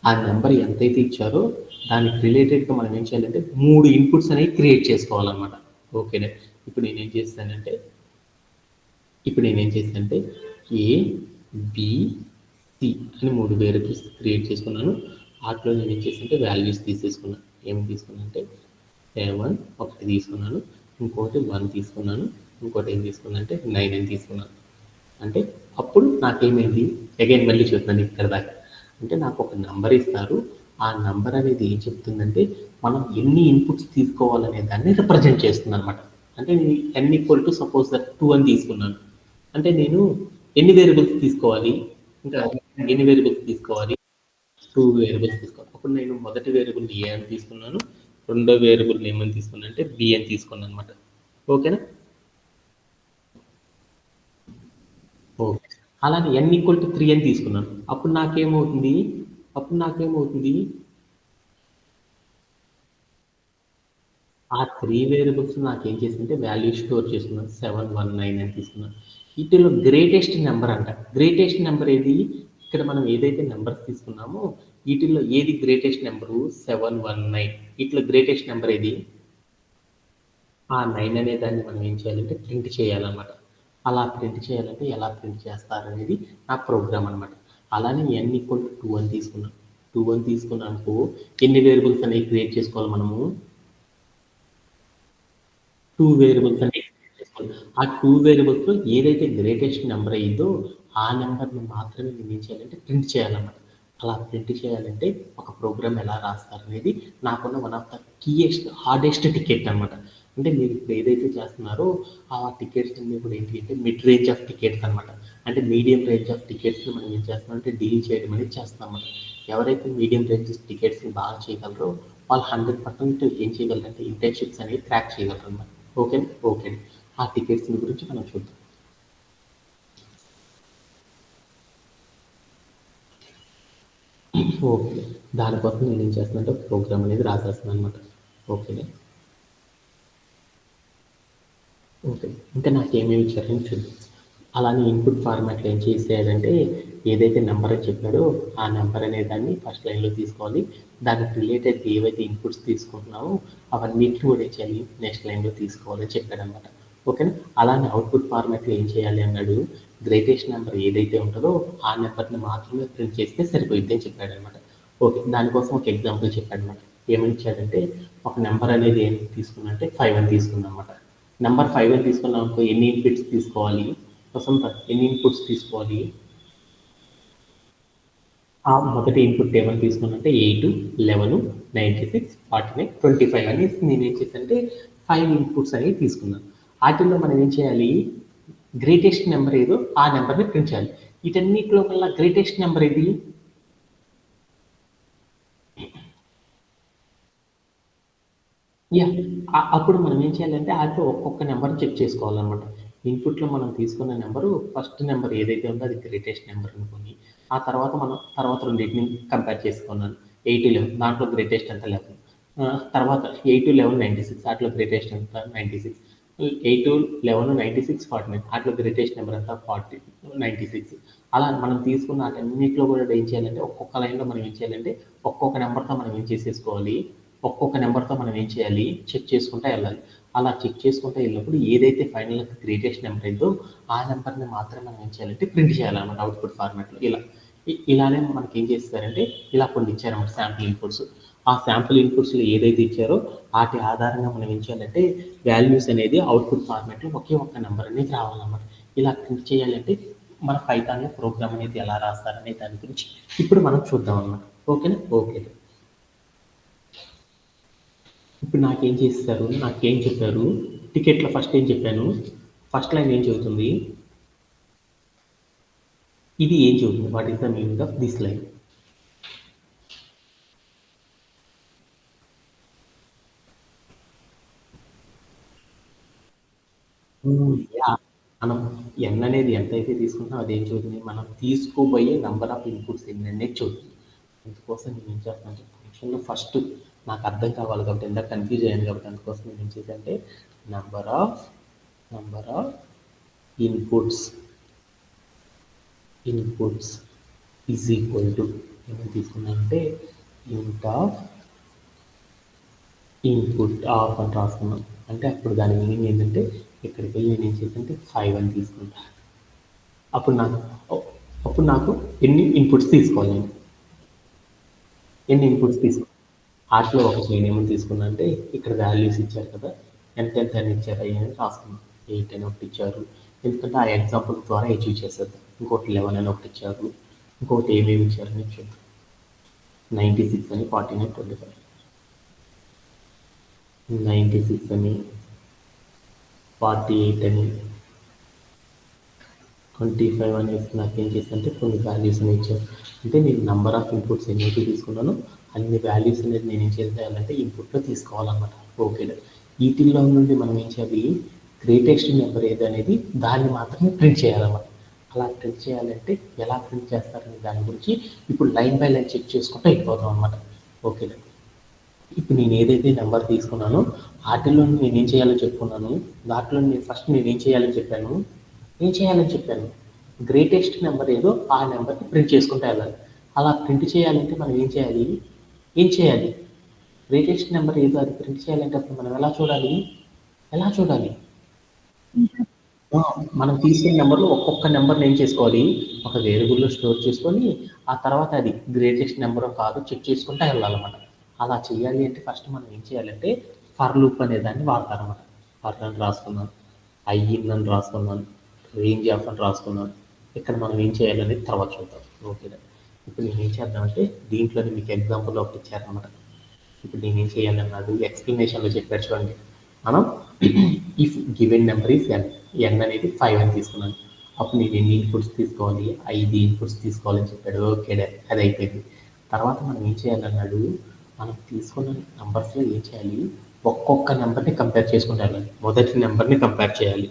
ఆ నెంబర్ ఎంతైతే ఇచ్చారో దానికి రిలేటెడ్గా మనం ఏం చేయాలంటే 3 ఇన్పుట్స్ అనేవి క్రియేట్ చేసుకోవాలన్నమాట. ఓకేనే, ఇప్పుడు నేనేం చేస్తానంటే ఏ, బి, సి అని 3 వేరియబుల్స్ క్రియేట్ చేసుకున్నాను. వాటిలో నేను ఏం చేశానంటే వాల్యూస్ తీసేసుకున్నాను. ఏమి తీసుకున్నానంటే 7 ఒకటి తీసుకున్నాను, ఇంకోటి 1 తీసుకున్నాను, ఇంకోటి ఏం తీసుకున్నాను అంటే 9 అని తీసుకున్నాను. అంటే అప్పుడు నాకేమైంది, అగైన్ మళ్ళీ చూస్తున్నాను ఇక్కడ దాకా. అంటే నాకు ఒక నెంబర్ ఇస్తారు, ఆ నెంబర్ అనేది ఏం చెప్తుందంటే మనం ఎన్ని ఇన్పుట్స్ తీసుకోవాలనే దాన్ని రిప్రజెంట్ చేస్తుంది అనమాట. అంటే నేను n సపోజ్ దట్ 2 అని తీసుకున్నాను. అంటే నేను ఎన్ని వేరియబుల్స్ తీసుకోవాలి, ఇంకా ఎన్ని వేరియబుల్స్ తీసుకోవాలి, 2 వేరియబుల్స్ తీసుకోవాలి. అప్పుడు నేను మొదటి వేరియబుల్ ఏ అని తీసుకున్నాను, రెండో వేరియబుల్ ఏమని తీసుకున్నాను అంటే బి అని తీసుకున్నాను అనమాట. ఓకేనా? ఓకే, అలానే n=3 అని తీసుకున్నాను. అప్పుడు నాకేమవుతుంది ఆ 3 వేరియబుల్స్ నాకేం చేసిందంటే వాల్యూ స్టోర్ చేసుకున్నాను. 719 అని తీసుకున్నాను. వీటిలో గ్రేటెస్ట్ నెంబర్ అంట. గ్రేటెస్ట్ నెంబర్ ఏది, ఇక్కడ మనం ఏదైతే నెంబర్స్ తీసుకున్నామో వీటిల్లో ఏది గ్రేటెస్ట్ నెంబరు 719. వీటిలో గ్రేటెస్ట్ నెంబర్ ఏది? ఆ 9 అనే దాన్ని మనం ఏం చేయాలంటే ప్రింట్ చేయాలన్నమాట. అలా ప్రింట్ చేయాలంటే ఎలా ప్రింట్ చేస్తారనేది నా ప్రోగ్రామ్ అనమాట. అలానే n = 2 అని తీసుకున్నాం. 2 అని తీసుకున్నామనుకో ఎన్ని వేరియబుల్స్ అనేవి క్రియేట్ చేసుకోవాలి మనము? 2 వేరియబుల్స్ అనేవి క్రియేట్ చేసుకోవాలి. ఆ 2 వేరియబుల్స్‌లో ఏదైతే గ్రేటెస్ట్ నంబర్ అయ్యిద్దో ఆ నంబర్‌ని మాత్రమే నేను ఏం చేయాలంటే ప్రింట్ చేయాలన్నమాట. అలా ప్రింట్ చేయాలంటే ఒక ప్రోగ్రామ్ ఎలా రాస్తారనేది నాకున్న one of the hardest ticket అనమాట. అంటే మీరు ఇప్పుడు ఏదైతే చేస్తున్నారో ఆ టికెట్స్ అన్నీ కూడా ఏంటి అంటే మిడ్ రేంజ్ ఆఫ్ టికెట్స్ అనమాట. అంటే మీడియం రేంజ్ ఆఫ్ టికెట్స్‌ని మనం ఏం చేస్తున్నామంటే డీల్ చేయడం అనేది చేస్తామన్నమాట. ఎవరైతే మీడియం రేంజ్ టికెట్స్‌ని బాగా చేయగలరో వాళ్ళు 100% ఏం చేయగలరంటే ఇంటర్న్‌షిప్స్ అనేవి క్రాక్ చేయగలరన్నమాట. ఓకే. ఓకే. ఆ టికెట్స్‌ని గురించి మనం చూద్దాం. ఓకే. దానికోసం నేనేం చేస్తున్నానంటే ఒక ప్రోగ్రామ్ అనేది రాసేస్తున్నానన్నమాట. ఓకేనే. ఓకే. ఇంకా నాకేమేమి ఇచ్చారని చూద్దాం. అలానే ఇన్పుట్ ఫార్మాట్‌లో ఏం చేసేయాలంటే ఏదైతే నంబర్ అని చెప్పాడో ఆ నంబర్ అనే దాన్ని ఫస్ట్ లైన్‌లో తీసుకోవాలి. దానికి రిలేటెడ్ ఏవైతే ఇన్పుట్స్ తీసుకుంటున్నామో అవన్నిటిని కూడా ఏం చేయాలి నెక్స్ట్ లైన్‌లో తీసుకోవాలని చెప్పాడనమాట. ఓకేనా. అలానే అవుట్‌పుట్ ఫార్మాట్‌లో ఏం చేయాలి అన్నాడు గ్రేటెస్ట్ నంబర్ ఏదైతే ఉంటుందో ఆ నంబర్‌ని మాత్రమే ప్రింట్ చేస్తే సరిపోయిద్ది అని చెప్పాడనమాట. ఓకే. దానికోసం ఒక ఎగ్జాంపుల్ చెప్పాడనమాట. ఏమని ఇచ్చాడంటే ఒక నంబర్ అనేది ఏం తీసుకున్నానంటే 5 అని తీసుకున్నానమాట. నంబర్ 5 అని తీసుకున్నామనుకో ఎన్ని ఇన్పుట్స్ తీసుకోవాలి? వసంత ఎన్ని ఇన్పుట్స్ తీసుకోవాలి? ఆ మొదటి ఇన్పుట్ ఏమని తీసుకున్నానంటే 8, 11, 96, 49, 25 అనేసి నేనేం చేశానంటే 5 ఇన్పుట్స్ అనేవి తీసుకున్నాను. ఆటిల్లో మనం ఏం చేయాలి? గ్రేటెస్ట్ నెంబర్ ఏదో ఆ నెంబర్‌ని ప్రింట్ చేయాలి. వీటన్నిటిలో కల్లా గ్రేటెస్ట్ నెంబర్ ఏది? యాహ్! అప్పుడు మనం ఏం చేయాలంటే ఆటిలో ఒక్కొక్క నెంబర్‌ని చెక్ చేసుకోవాలనమాట. ఇన్‌పుట్‌లో మనం తీసుకున్న నెంబరు ఫస్ట్ నెంబర్ ఏదైతే ఉందో అది గ్రేటెస్ట్ నెంబర్ అనుకోని, ఆ తర్వాత మనం తర్వాత రెండిటిని కంపేర్ చేసుకున్నాను. 8, 11 దాంట్లో గ్రేటెస్ట్ ఎంత 11. తర్వాత 8, 11, 96 ఆటిలో గ్రేటెస్ట్ ఎంత 96. 8, 11, 96, 49 ఆటిలో గ్రేటెస్ట్ నెంబర్ ఎంత 40, 96. అలా మనం తీసుకున్న ఆటన్నిటిలో కూడా ఏం చేయాలంటే ఒక్కొక్క లైన్‌లో మనం ఏం చేయాలంటే ఒక్కొక్క నెంబర్‌తో మనం ఏం చేసేసుకోవాలి ఒక్కొక్క నెంబర్‌తో మనం ఏం చేయాలి? చెక్ చేసుకుంటా ఎళ్ళాలి. అలా చెక్ చేసుకుంటా ఎళ్ళినప్పుడు ఏదైతే ఫైనల్‌గా గ్రేటెస్ట్ నెంబర్ అయిందో, ఆ నెంబర్‌ని మాత్రం మనం ఏం చేయాలంటే ప్రింట్ చేయాలన్నమాట అవుట్‌పుట్ ఫార్మాట్‌లో ఇలా. ఇలానే మనకేం చేస్తారంటే ఇలా కొన్ని ఇచ్చారన్నమాట శాంపుల్ ఇన్‌పుట్స్. ఆ శాంపుల్ ఇన్‌పుట్స్‌లో ఏదైతే ఇచ్చారో ఆటి ఆధారంగా మనం ఏం చేయాలంటే వాల్యూస్ అనేది అవుట్‌పుట్ ఫార్మాట్‌లో ఒకే ఒక్క నంబర్ అనేది రావాలన్నమాట. ఇలా ప్రింట్ చేయాలంటే మన పైథాన్‌లో ప్రోగ్రామ్ అనేది ఎలా రాస్తారనే దాని గురించి ఇప్పుడు మనం చూద్దాం అన్నమాట. ఓకేనా? ఓకే. ఇప్పుడు నాకేం చెప్పారు? టికెట్‌లో ఫస్ట్ ఏం చెప్పాను? ఫస్ట్ లైన్ ఏం చెబుతుంది? ఇది ఏం చెబుతుంది? What is the meaning of this line? Yeah! మనం n అనేది ఎంతైతే తీసుకుంటున్నామో అదేం చెబుతుంది? మనం తీసుకోబోయే నంబర్ ఆఫ్ ఇన్‌పుట్స్ ఎన్ననేది చెబుతుంది. అందుకోసం నేనేం చేస్తానంటే ఫంక్షన్‌లో ఫస్ట్ నాకు అర్థం కావాలి కాబట్టి ఇందాక కన్‌ఫ్యూజ్ అయ్యాను కాబట్టి అందుకోసం నేనేం చేశానంటే number of number of inputs inputs is equal to ఏమని తీసుకున్నానంటే ఇంట్ ఆఫ్ ఇన్పుట్ ఆఫ్ అని రాసుకున్నాం. అంటే అప్పుడు దాని మీనింగ్ ఏంటంటే ఇక్కడికి వెళ్ళి నేను ఏం చేశానంటే 5 అని తీసుకుంటా. అప్పుడు నాకు అప్పుడు నాకు ఎన్ని ఇన్పుట్స్ తీసుకోవాలి నేను? ఎన్ని ఇన్పుట్స్ తీసుకోవాలి? ఆటిలో ఒకటి నేనేమని తీసుకున్నా అంటే ఇక్కడ వాల్యూస్ ఇచ్చారు కదా! ఎంత అని ఇచ్చారు అయ్యని రాసుకున్నాను. 8 అని ఒకటి ఇచ్చారు. ఎందుకంటే ఆ ఎగ్జాంపుల్ ద్వారా అచీవ్ చేసేద్దాం. ఇంకోటి 11 అని ఒకటి ఇచ్చారు. ఇంకోటి ఏమేమి ఇచ్చారని చూద్దాం. 96 అని 49, 25. 96 అని 48 అని 25 అనేసి నాకేం చేశారంటే కొన్ని వాల్యూస్ అనేవి ఇచ్చారు. అంటే నేను నంబర్ ఆఫ్ ఇన్పుట్స్ ఎన్నైతే తీసుకున్నానో అన్ని వాల్యూస్ అనేది నేను ఏం చేయాలంటే ఇన్పుట్‌లో తీసుకోవాలన్నమాట. ఓకే. వీటిల్లో నుండి మనం ఏం చేయాలి? గ్రేటెస్ట్ నెంబర్ ఏదనేది దాన్ని మాత్రమే ప్రింట్ చేయాలన్నమాట. అలా ప్రింట్ చేయాలంటే ఎలా ప్రింట్ చేస్తారనే దాని గురించి ఇప్పుడు లైన్ బై లైన్ చెక్ చేసుకుంటూ వెళ్ళిపోదాం అన్నమాట. ఓకేనా. ఇప్పుడు నేను ఏదైతే నెంబర్ తీసుకున్నానో ఆటిల్లో నేనేం చేయాలో చెప్పుకున్నాను. దాంట్లో నేనేం చేయాలని చెప్పాను? ఏం చేయాలని చెప్పాను? గ్రేటెస్ట్ నెంబర్ ఏదో ఆ నెంబర్‌ని ప్రింట్ చేసుకుంటూ వెళ్ళాలి. అలా ప్రింట్ చేయాలంటే మనం ఏం చేయాలి? ఏం చేయాలి? గ్రేటెస్ట్ నెంబర్ ఏదో అది ప్రింట్ చేయాలంటే అప్పుడు మనం ఎలా చూడాలి? ఎలా చూడాలి? మనం తీసుకున్న నెంబర్లో ఒక్కొక్క నెంబర్ని ఏం చేసుకోవాలి, ఒక వేరియబుల్లో స్టోర్ చేసుకొని ఆ తర్వాత అది గ్రేటెస్ట్ నెంబరో కాదో చెక్ చేసుకుంటూ వెళ్ళాలన్నమాట. అలా చేయాలి అంటే ఫస్ట్ మనం ఏం చేయాలంటే ఫర్ లూప్ అనే దాన్ని వాడతారన్నమాట. ఫర్ అని రాసుకున్నాను, ఐ ఇన్ అని రాసుకున్నాను, రేంజ్ ఆఫ్ అని రాసుకున్నాను. ఇక్కడ మనం ఏం చేయాలనేది తర్వాత చూద్దాం. ఓకేనా? ఇప్పుడు నేను ఏం చేద్దామంటే దీంట్లోనే మీకు ఎగ్జాంపుల్ ఒకటి ఇచ్చారనమాట. ఇప్పుడు నేను ఏం చేయాలన్నాడు ఎక్స్ప్లెనేషన్లో చెప్పాడు చూడండి. మనం ఇఫ్ గివెన్ నెంబర్ ఈస్ ఎన్, ఎన్ అనేది 5 అని తీసుకున్నాను. అప్పుడు నేను ఎన్ని ఇన్పుట్స్ తీసుకోవాలి, 5 ఇన్పుట్స్ తీసుకోవాలని చెప్పాడు. ఓకే, అది అయిపోయింది. తర్వాత మనం ఏం చేయాలన్నాడు, మనం తీసుకున్న నెంబర్స్లో ఏం చేయాలి, ఒక్కొక్క నెంబర్ని కంపేర్ చేసుకుంటూ వెళ్ళాలి. మొదటి నెంబర్ని కంపేర్ చేయాలి,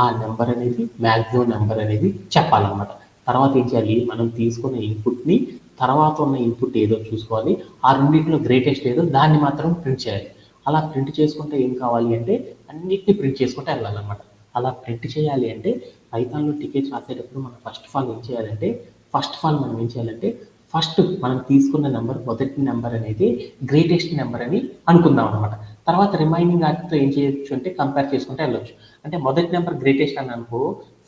ఆ నెంబర్ అనేది మ్యాక్సిమం నెంబర్ అనేది చెప్పాలన్నమాట. తర్వాత ఏం చేయాలి, మనం తీసుకున్న ఇన్పుట్ని తర్వాత ఉన్న ఇన్పుట్ ఏదో చూసుకోవాలి, ఆ రెండింటిలో గ్రేటెస్ట్ ఏదో దాన్ని మాత్రం ప్రింట్ చేయాలి. అలా ప్రింట్ చేసుకుంటే ఏం కావాలి అంటే అన్నిటిని ప్రింట్ చేసుకుంటే వెళ్ళాలన్నమాట. అలా ప్రింట్ చేయాలి అంటే పైథాన్లో టికెట్ రాసేటప్పుడు మనం ఫస్ట్ ఆఫ్ ఆల్ మనం ఏం చేయాలంటే ఫస్ట్ మనం తీసుకున్న నెంబర్ మొదటి నెంబర్ అనేది గ్రేటెస్ట్ నెంబర్ అని అనుకుందాం అనమాట. తర్వాత రిమైనింగ్ వాటితో ఏం చేయొచ్చు అంటే కంపేర్ చేసుకుంటే వెళ్ళొచ్చు. అంటే మొదటి నెంబర్ గ్రేటెస్ట్ అని అనుకో,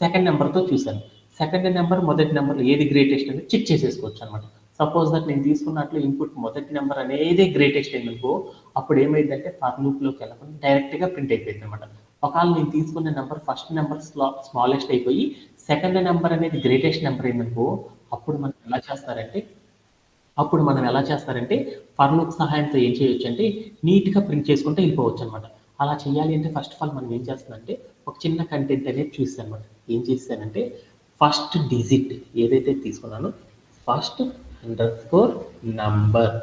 సెకండ్ నెంబర్తో చూశాను, సెకండ్ నెంబర్ మొదటి నెంబర్లో ఏది గ్రేటెస్ట్ అనేది చెక్ చేసేసుకోవచ్చు అనమాట. సపోజ్ దట్ నేను తీసుకున్నట్లు ఇన్పుట్ మొదటి నెంబర్ అనేది గ్రేటెస్ట్ అయిందనుకో, అప్పుడు ఏమైందంటే ఫర్ లూప్లోకి వెళ్ళకుండా డైరెక్ట్గా ప్రింట్ అయిపోయింది అనమాట. ఒకవేళ నేను తీసుకున్న నెంబర్ ఫస్ట్ నెంబర్ స్మాలెస్ట్ అయిపోయి సెకండ్ నెంబర్ అనేది గ్రేటెస్ట్ నెంబర్ అయిందనుకో, అప్పుడు మనం ఎలా చేస్తారంటే ఫర్ లూప్ సహాయంతో ఏం చేయొచ్చు అంటే నీట్గా ప్రింట్ చేసుకుంటే వెళ్ళిపోవచ్చు అనమాట. అలా చేయాలి అంటే ఫస్ట్ ఆఫ్ ఆల్ మనం ఏం చేస్తామంటే ఒక చిన్న కంటెంట్ అనేది చూస్తాను అనమాట. ఏం చేస్తానంటే ఫస్ట్ డిజిట్ ఏదైతే తీసుకున్నానో first underscore number,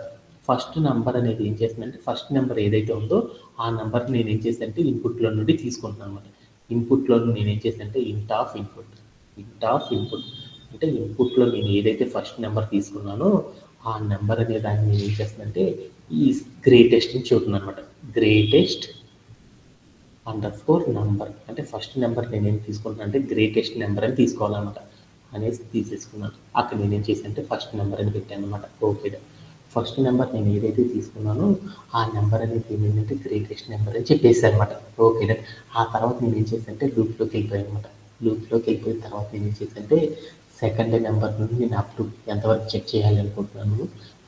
first number అనేది ఏం చేస్తుందంటే ఫస్ట్ నెంబర్ ఏదైతే ఉందో ఆ నెంబర్ నేను ఏం చేస్తానంటే ఇన్పుట్లో నుండి తీసుకుంటున్నాను అనమాట. ఇన్పుట్లో నేను ఏం చేస్తానంటే ఇంట్ ఆఫ్ ఇన్పుట్ అంటే ఇన్పుట్లో నేను ఏదైతే ఫస్ట్ నెంబర్ తీసుకున్నానో ఆ నెంబర్ అనే దాన్ని నేను ఏం చేస్తానంటే ఈ గ్రేటెస్ట్ అని చూస్తున్నాను అనమాట. గ్రేటెస్ట్ అండర్స్కోర్ నంబర్ అంటే ఫస్ట్ నెంబర్ నేనేం తీసుకుంటున్నాను అంటే గ్రేటెస్ట్ నెంబర్ అని తీసుకోవాలన్నమాట అనేసి తీసేసుకున్నాను. అక్కడ నేనేం చేశానంటే ఫస్ట్ నెంబర్ అని పెట్టాను అనమాట. ఓకే, ఫస్ట్ నెంబర్ నేను ఏదైతే తీసుకున్నానో ఆ నెంబర్ అనేది ఏమైందంటే గ్రేటెస్ట్ నెంబర్ అని చెప్పేసి అనమాట. ఓకే, ఆ తర్వాత నేను ఏం చేశానంటే లూప్లోకి వెళ్ళిపోయాను అనమాట. లూప్లోకి వెళ్ళిపోయిన తర్వాత నేను ఏం చేశానంటే సెకండ్ నెంబర్ నుండి నేను అప్ టు ఎంతవరకు చెక్ చేయాలి అనుకుంటున్నాను,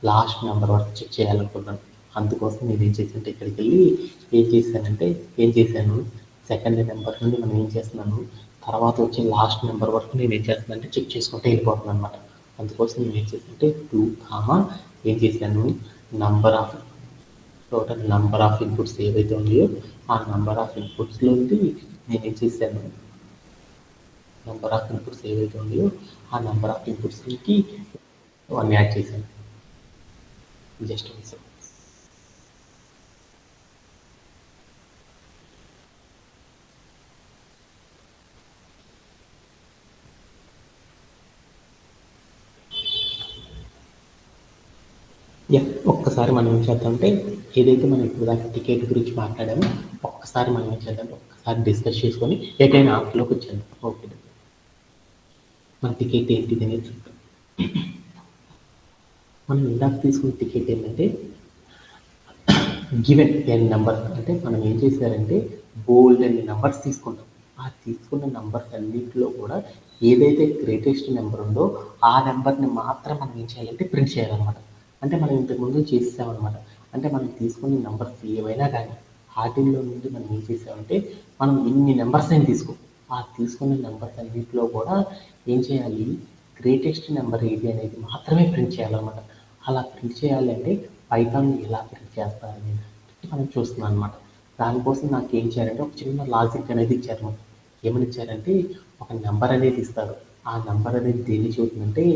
లాస్ట్ నెంబర్ వరకు చెక్ చేయాలనుకుంటున్నాను. అందుకోసం నేను ఏం చేశానంటే ఇక్కడికి వెళ్ళి ఏం చేశాను సెకండ్ నెంబర్ నుండి మనం ఏం చేస్తున్నాను తర్వాత వచ్చే లాస్ట్ నెంబర్ వరకు నేను ఏం చేస్తున్నానంటే చెక్ చేసుకుంటే వెళ్ళిపోతున్నాను అనమాట. అందుకోసం నేను ఏం చేశానంటే 2 ఏం చేశాను టోటల్ నంబర్ ఆఫ్ ఇన్పుట్స్ ఏవైతే ఉన్నాయో ఆ నంబర్ ఆఫ్ ఇన్పుట్స్లో నేను ఏం చేశాను నంబర్ ఆఫ్ ఇన్పుట్స్ ఏవైతే ఉన్నాయో ఆ నంబర్ ఆఫ్ ఇన్పుట్స్కి 1 యాడ్ చేశాను. జస్ట్ ఒక్కసారి మనం ఏం చేద్దామంటే ఏదైతే మనం ఇప్పుడు దాకా టికెట్ గురించి మాట్లాడామో ఒక్కసారి మనం ఏం చేద్దాం, ఒక్కసారి డిస్కస్ చేసుకొని ఏదైనా ఆప్లోకి వచ్చేద్దాం. ఓకే, మన టికెట్ ఏంటిది అనేది చూద్దాం. మనం ఇందాక తీసుకున్న టికెట్ ఏంటంటే గివెన్ ఎన్ నెంబర్ అంటే మనం ఏం చేశారంటే బోల్డ్ అన్ని నెంబర్స్ తీసుకుంటాం. ఆ తీసుకున్న నెంబర్స్ అన్నింటిలో కూడా ఏదైతే గ్రేటెస్ట్ నెంబర్ ఉందో ఆ నెంబర్ని మాత్రం మనం ఏం చేయాలంటే ప్రింట్ చేయాలన్నమాట. అంటే మనం ఇంతకుముందు చేసామన్నమాట. అంటే మనం తీసుకున్న నెంబర్స్ ఏవైనా కానీ వాటిల్లో నుండి మనం ఏం చేసామంటే మనం ఇన్ని నెంబర్స్ అయినా ఆ తీసుకున్న నెంబర్స్ అన్నింటిలో కూడా ఏం చేయాలి, గ్రేటెస్ట్ నెంబర్ ఏది అనేది మాత్రమే ప్రింట్ చేయాలన్నమాట. అలా ప్రింట్ చేయాలంటే పైథాన్ ఎలా ప్రింట్ చేస్తారని మనం చూస్తున్నాం అనమాట. దానికోసం నాకు ఏం చేయాలంటే ఒక చిన్న లాజిక్ అనేది ఇచ్చారు. ఏమని ఇచ్చారంటే ఒక నెంబర్ అనేది ఇస్తారు. ఆ నెంబర్ అనేది దేన్ని చూస్తుందంటే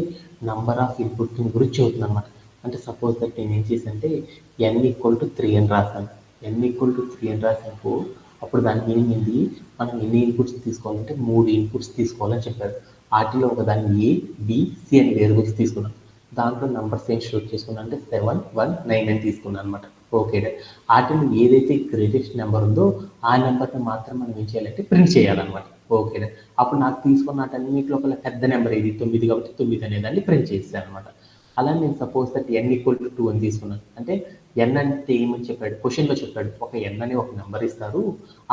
నెంబర్ ఆఫ్ ఇన్పుట్ గురించి చూస్తుంది అనమాట. అంటే సపోజ్ దట్ నేను ఏం చేశానంటే n=3 అని రాశాను. n=3 అని రాసినప్పుడు అప్పుడు దాని మీనింగ్ ఏంటి, మనం ఎన్ని ఇన్పుట్స్ తీసుకోవాలంటే 3 ఇన్పుట్స్ తీసుకోవాలని చెప్పారు. వాటిలో ఒక దాన్ని A, B, C అని వేరియబుల్స్ తీసుకున్నాను. దాంట్లో నెంబర్స్ ఏం స్టోర్ చేసుకున్నాను అంటే 7, 1, 9 అని తీసుకున్నాను అనమాట. ఓకే, వాటిలో ఏదైతే గ్రేటెస్ట్ నెంబర్ ఉందో ఆ నెంబర్ని మాత్రం మనం ఏం చేయాలంటే ప్రింట్ చేయాలన్నమాట. ఓకే, అప్పుడు నాకు తీసుకున్న వాటన్నిటిలో ఒక పెద్ద నెంబర్ ఇది 9 కాబట్టి 9 అనేదాన్ని ప్రింట్ చేసాను అనమాట. అలా నేను సపోజ్ దట్ n=2 అని తీసుకున్నాను. అంటే ఎన్ అంటే ఏమని చెప్పాడు, క్వశ్చన్లో చెప్పాడు ఒక ఎన్ అని ఒక నెంబర్ ఇస్తారు,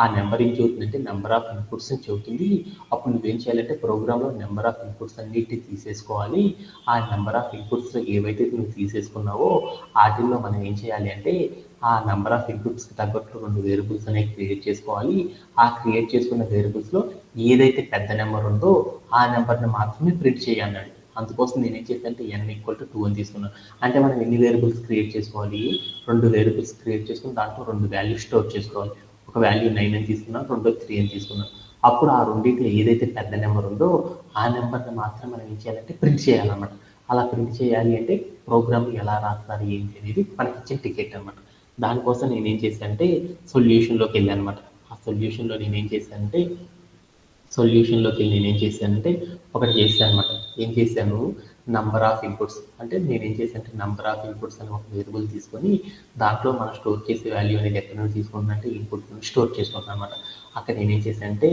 ఆ నెంబర్ ఏం చెబుతుందంటే నెంబర్ ఆఫ్ ఇన్పుట్స్ అని చెబుతుంది. అప్పుడు నువ్వేం చేయాలంటే ప్రోగ్రాంలో నెంబర్ ఆఫ్ ఇన్పుట్స్ అన్నిటిని తీసేసుకోవాలి. ఆ నెంబర్ ఆఫ్ ఇన్పుట్స్ ఏవైతే నువ్వు తీసేసుకున్నావో వాటిల్లో మనం ఏం చేయాలి అంటే ఆ నెంబర్ ఆఫ్ ఇన్పుట్స్కి తగ్గట్టు 2 వేరియబుల్స్ అనేవి క్రియేట్ చేసుకోవాలి. ఆ క్రియేట్ చేసుకున్న వేరియబుల్స్లో ఏదైతే పెద్ద నెంబర్ ఉందో ఆ నెంబర్ని మాత్రమే ప్రింట్ చేయన్నాడు. అందుకోసం నేనేం చేశానంటే n = 2 అని తీసుకున్నాను. అంటే మనం ఎన్ని వేరియబుల్స్ క్రియేట్ చేసుకోవాలి, 2 వేరియబుల్స్ క్రియేట్ చేసుకుని దాంట్లో 2 వాల్యూస్ స్టోర్ చేసుకోవాలి. ఒక వాల్యూ 9 అని తీసుకున్నాను, రెండో 3 అని తీసుకున్నాను. అప్పుడు ఆ రెండింటిలో ఏదైతే పెద్ద నెంబర్ ఉందో ఆ నెంబర్ని మాత్రం మనం ఏం చేయాలంటే ప్రింట్ చేయాలన్నమాట. అలా ప్రింట్ చేయాలి అంటే ప్రోగ్రామ్ ఎలా రాస్తారు ఏంటి అనేది మనకి ఇచ్చిన టికెట్ అనమాట. దానికోసం నేనేం చేశానంటే సొల్యూషన్లోకి వెళ్ళాను అనమాట. ఆ సొల్యూషన్లో నేనేం చేశానంటే ఒకటి చేశాను అనమాట. ఏం చేశాను, నంబర్ ఆఫ్ ఇన్పుట్స్ అంటే నేనేం చేశానంటే నంబర్ ఆఫ్ ఇన్పుట్స్ అని ఒక వేరియబుల్ తీసుకొని దాంట్లో మనం స్టోర్ చేసే వాల్యూ అనేది ఎక్కడ నుండి తీసుకుంటున్నానంటే ఇన్పుట్ నుండి స్టోర్ చేసుకుంటున్నాను అనమాట. అక్కడ నేనేం చేశానంటే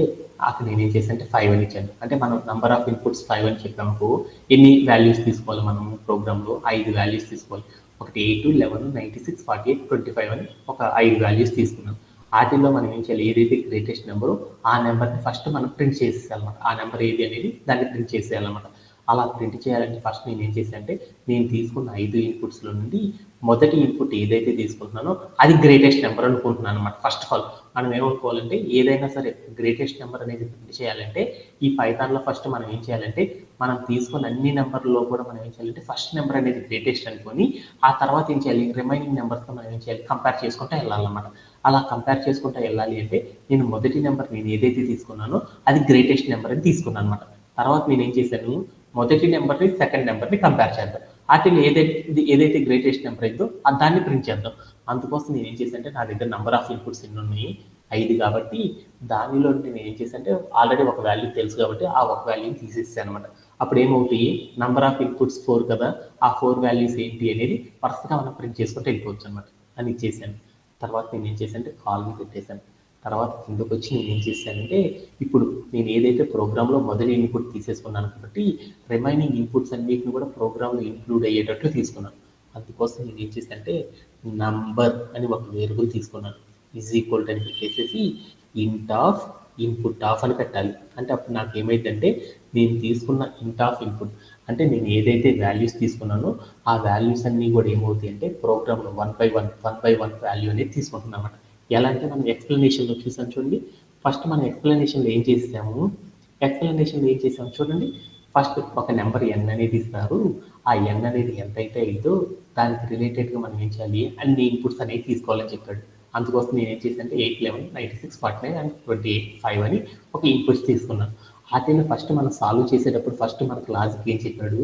5 అని ఇచ్చాను. అంటే మనం నంబర్ ఆఫ్ ఇన్పుట్స్ 5 అని చెప్పాము. ఎన్ని వాల్యూస్ తీసుకోవాలి మనం ప్రోగ్రాంలో 5 వాల్యూస్ తీసుకోవాలి. ఒకటి 8, 11, 96, 48, 25 అని ఒక 5 వాల్యూస్ తీసుకున్నాం. వాటిల్లో మనం ఏం చేయాలి, ఏదైతే గ్రేటెస్ట్ నెంబరో ఆ నెంబర్ని ఫస్ట్ మనం ప్రింట్ చేసేయాలన్నమాట. ఆ నెంబర్ ఏది అనేది దాన్ని ప్రింట్ చేసేయాలన్నమాట. అలా ప్రింట్ చేయాలంటే ఫస్ట్ నేను ఏం చేశానంటే నేను తీసుకున్న 5 ఇన్పుట్స్లో నుండి మొదటి ఇన్పుట్ ఏదైతే తీసుకుంటున్నానో అది గ్రేటెస్ట్ నెంబర్ అనుకుంటున్నాను అనమాట. ఫస్ట్ ఆఫ్ ఆల్ మనం ఏమనుకోవాలంటే ఏదైనా సరే గ్రేటెస్ట్ నెంబర్ అనేది ప్రింట్ చేయాలంటే ఈ పైథాన్లో ఫస్ట్ మనం ఏం చేయాలంటే మనం తీసుకున్న అన్ని నెంబర్లో కూడా మనం ఏం చేయాలంటే ఫస్ట్ నెంబర్ అనేది గ్రేటెస్ట్ అనుకొని ఆ తర్వాత ఏం చేయాలి, రిమైనింగ్ నెంబర్స్తో మనం ఏం చేయాలి, కంపేర్ చేసుకుంటూ వెళ్ళాలన్నమాట. అలా కంపేర్ చేసుకుంటూ వెళ్ళాలి అంటే నేను మొదటి నెంబర్ నేను ఏదైతే తీసుకున్నానో అది గ్రేటెస్ట్ నెంబర్ అని తీసుకున్నాను అనమాట. తర్వాత నేను ఏం చేశాను, మొదటి నెంబర్ని సెకండ్ నెంబర్ని కంపేర్ చేద్దాం. వాటిని ఏదైతే గ్రేటెస్ట్ నెంబర్ అయిందో దాన్ని ప్రింట్ చేద్దాం. అందుకోసం నేను ఏం చేశానంటే నా దగ్గర నెంబర్ ఆఫ్ ఇన్పుట్స్ ఎన్ని ఉన్నాయి, 5 కాబట్టి దానిలో నేను ఏం చేశానంటే ఆల్రెడీ ఒక వాల్యూ తెలుసు కాబట్టి ఆ ఒక వాల్యూని తీసేసాను అనమాట. అప్పుడు ఏమవుతాయి, నెంబర్ ఆఫ్ ఇన్పుట్స్ 4 కదా, ఆ 4 వాల్యూస్ ఏంటి అనేది వరుసగా మనం ప్రింట్ చేసుకుంటూ వెళ్ళిపోవచ్చు అనమాట. అని ఇచ్చేసాను. తర్వాత నేను ఏం చేశానంటే కాలమ్ పెట్టేశాను. తర్వాత కిందకు వచ్చి నేను ఏం చేశానంటే ఇప్పుడు నేను ఏదైతే ప్రోగ్రాంలో మొదటి ఇన్పుట్ తీసేసుకున్నాను కాబట్టి రిమైనింగ్ ఇన్పుట్స్ అన్నిటిని కూడా ప్రోగ్రాంలో ఇంక్లూడ్ అయ్యేటట్లు తీసుకున్నాను. అందుకోసం నేను ఏం చేశానంటే నంబర్ అని ఒక వేరియబుల్ తీసుకున్నాను. = అని పెట్టేసేసి ఇంట్ ఆఫ్ ఇన్పుట్ ఆఫ్ అని పెట్టాలి. అంటే అప్పుడు నాకు ఏమైందంటే నేను తీసుకున్న ఇంట్ ఆఫ్ ఇన్పుట్ అంటే నేను ఏదైతే వాల్యూస్ తీసుకున్నానో ఆ వాల్యూస్ అన్నీ కూడా ఏమవుతాయి అంటే ప్రోగ్రాంలో 1 by 1 వాల్యూ అనేది తీసుకుంటున్నాను అనమాట. ఎలా అంటే మనం ఎక్స్ప్లెనేషన్లో చూసాం చూడండి. ఫస్ట్ మనం ఎక్స్ప్లెనేషన్లో ఏం చేసాము చూడండి. ఫస్ట్ ఒక నెంబర్ n అనేది ఇస్తారు. ఆ n అనేది ఎంతైతే అయిందో దానికి రిలేటెడ్గా మనం ఏం చేయాలి, అన్ని ఇన్పుట్స్ అనేవి తీసుకోవాలని చెప్పాడు. అందుకోసం నేను ఏం చేశానంటే 8, 11, 96, 49 అండ్ 28, 5 అని ఒక ఇన్పుట్స్ తీసుకున్నాను. వాటిని ఫస్ట్ మనం సాల్వ్ చేసేటప్పుడు ఫస్ట్ మనకు లాజిక్ ఏం చెప్పాడు,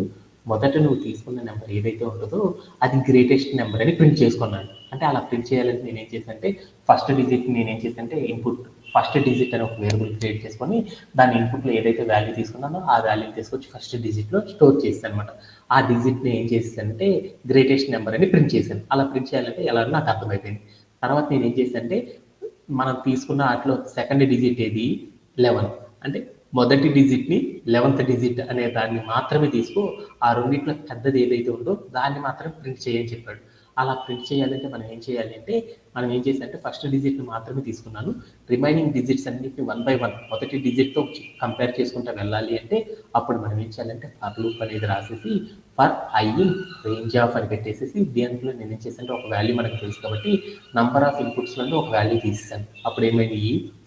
మొదట నువ్వు తీసుకున్న నెంబర్ ఏదైతే ఉంటుందో అది గ్రేటెస్ట్ నెంబర్ అని ప్రింట్ చేసుకున్నాను. అంటే అలా ప్రింట్ చేయాలంటే నేను ఏం చేశానంటే ఫస్ట్ డిజిట్ నేను ఏం చేశానంటే ఇన్పుట్ ఫస్ట్ డిజిట్ అని ఒక వేరియబుల్ క్రియేట్ చేసుకొని దాని ఇన్పుట్లో ఏదైతే వాల్యూ తీసుకున్నానో ఆ వాల్యూని తీసుకొచ్చి ఫస్ట్ డిజిట్లో స్టోర్ చేశాను అనమాట. ఆ డిజిట్ని ఏం చేశానంటే గ్రేటెస్ట్ నెంబర్ అని ప్రింట్ చేశాను. అలా ప్రింట్ చేయాలంటే ఎలా నాకు అర్థమైపోయింది. తర్వాత నేను ఏం చేశానంటే మనం తీసుకున్న వాటిలో సెకండ్ డిజిట్ ఏది 11 అంటే మొదటి డిజిట్ని 11th డిజిట్ అనే దాన్ని మాత్రమే తీసుకో, ఆ రెండిట్లో పెద్దది ఏదైతే ఉందో దాన్ని మాత్రమే ప్రింట్ చేయని చెప్పాడు. అలా ప్రింట్ చేయాలంటే మనం ఏం చేయాలి అంటే మనం ఏం చేశానంటే ఫస్ట్ డిజిట్ని మాత్రమే తీసుకున్నాను. రిమైనింగ్ డిజిట్స్ అన్నిటిని 1 by 1 మొదటి డిజిట్తో కంపేర్ చేసుకుంటూ వెళ్ళాలి అంటే అప్పుడు మనం ఏం చేయాలంటే ఫర్ లూప్ అనేది రాసేసి for I in range of అని పెట్టేసేసి దీంట్లో నేను ఏం చేశానంటే ఒక వాల్యూ మనకు తెలుసు కాబట్టి నంబర్ ఆఫ్ ఇన్పుట్స్ నుండి ఒక వాల్యూ తీసేసాను. అప్పుడు ఏమైంది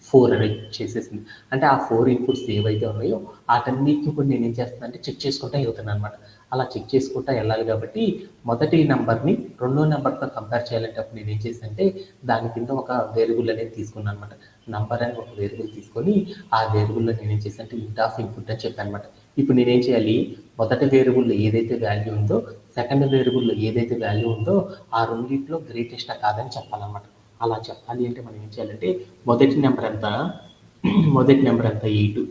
4 అనేది చేసేసింది. అంటే ఆ 4 ఇన్పుట్స్ ఏవైతే ఉన్నాయో వాటన్నిటిని కూడా నేను ఏం చేస్తాను అంటే చెక్ చేసుకుంటూ వెళ్తాను అనమాట. అలా చెక్ చేసుకుంటూ వెళ్ళాలి కాబట్టి మొదటి నెంబర్ని రెండో నెంబర్తో కంపేర్ చేయాలంటే అప్పుడు నేను ఏం చేశానంటే దాని కింద ఒక వేరియబుల్ అనేది తీసుకున్నాను అనమాట. నంబర్ అని ఒక వేరియబుల్ తీసుకొని ఆ వేరియబుల్లో నేను ఏం చేశానంటే ఇంట్ ఆఫ్ ఇన్పుట్ అని చెప్పాను అనమాట. ఇప్పుడు నేనేం చేయాలి, మొదటి వేరియబుల్లో ఏదైతే వాల్యూ ఉందో సెకండ్ వేరియబుల్లో ఏదైతే వాల్యూ ఉందో ఆ రెండింటిలో గ్రేటెస్ట్ కాదని చెప్పాలన్నమాట. అలా చెప్పాలి అంటే మనం ఏం చేయాలంటే మొదటి నెంబర్ ఎంత 8,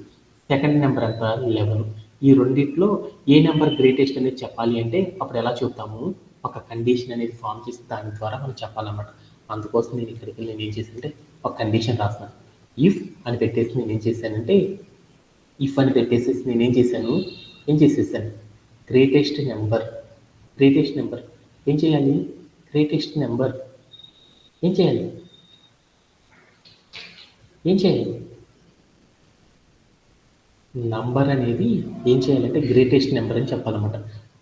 సెకండ్ నెంబర్ ఎంత 11. ఈ రెండిట్లో ఏ నెంబర్ గ్రేటెస్ట్ అనేది చెప్పాలి అంటే అప్పుడు ఎలా చెప్తాము, ఒక కండిషన్ అనేది ఫామ్ చేసి దాని ద్వారా మనం చెప్పాలన్నమాట. అందుకోసం నేను ఇక్కడికి నేను ఏం చేశానంటే ఒక కండిషన్ రాస్తాను. ఇఫ్ అని పెట్టేసి నేను ఏం చేశానంటే గ్రేటెస్ట్ నెంబర్ ఏం చేయాలి, గ్రేటెస్ట్ నెంబర్. ఏం చేయాలి? నంబర్ అనేది ఏం చేయాలంటే గ్రేటెస్ట్ నెంబర్ అని చెప్పాలన్నమాట.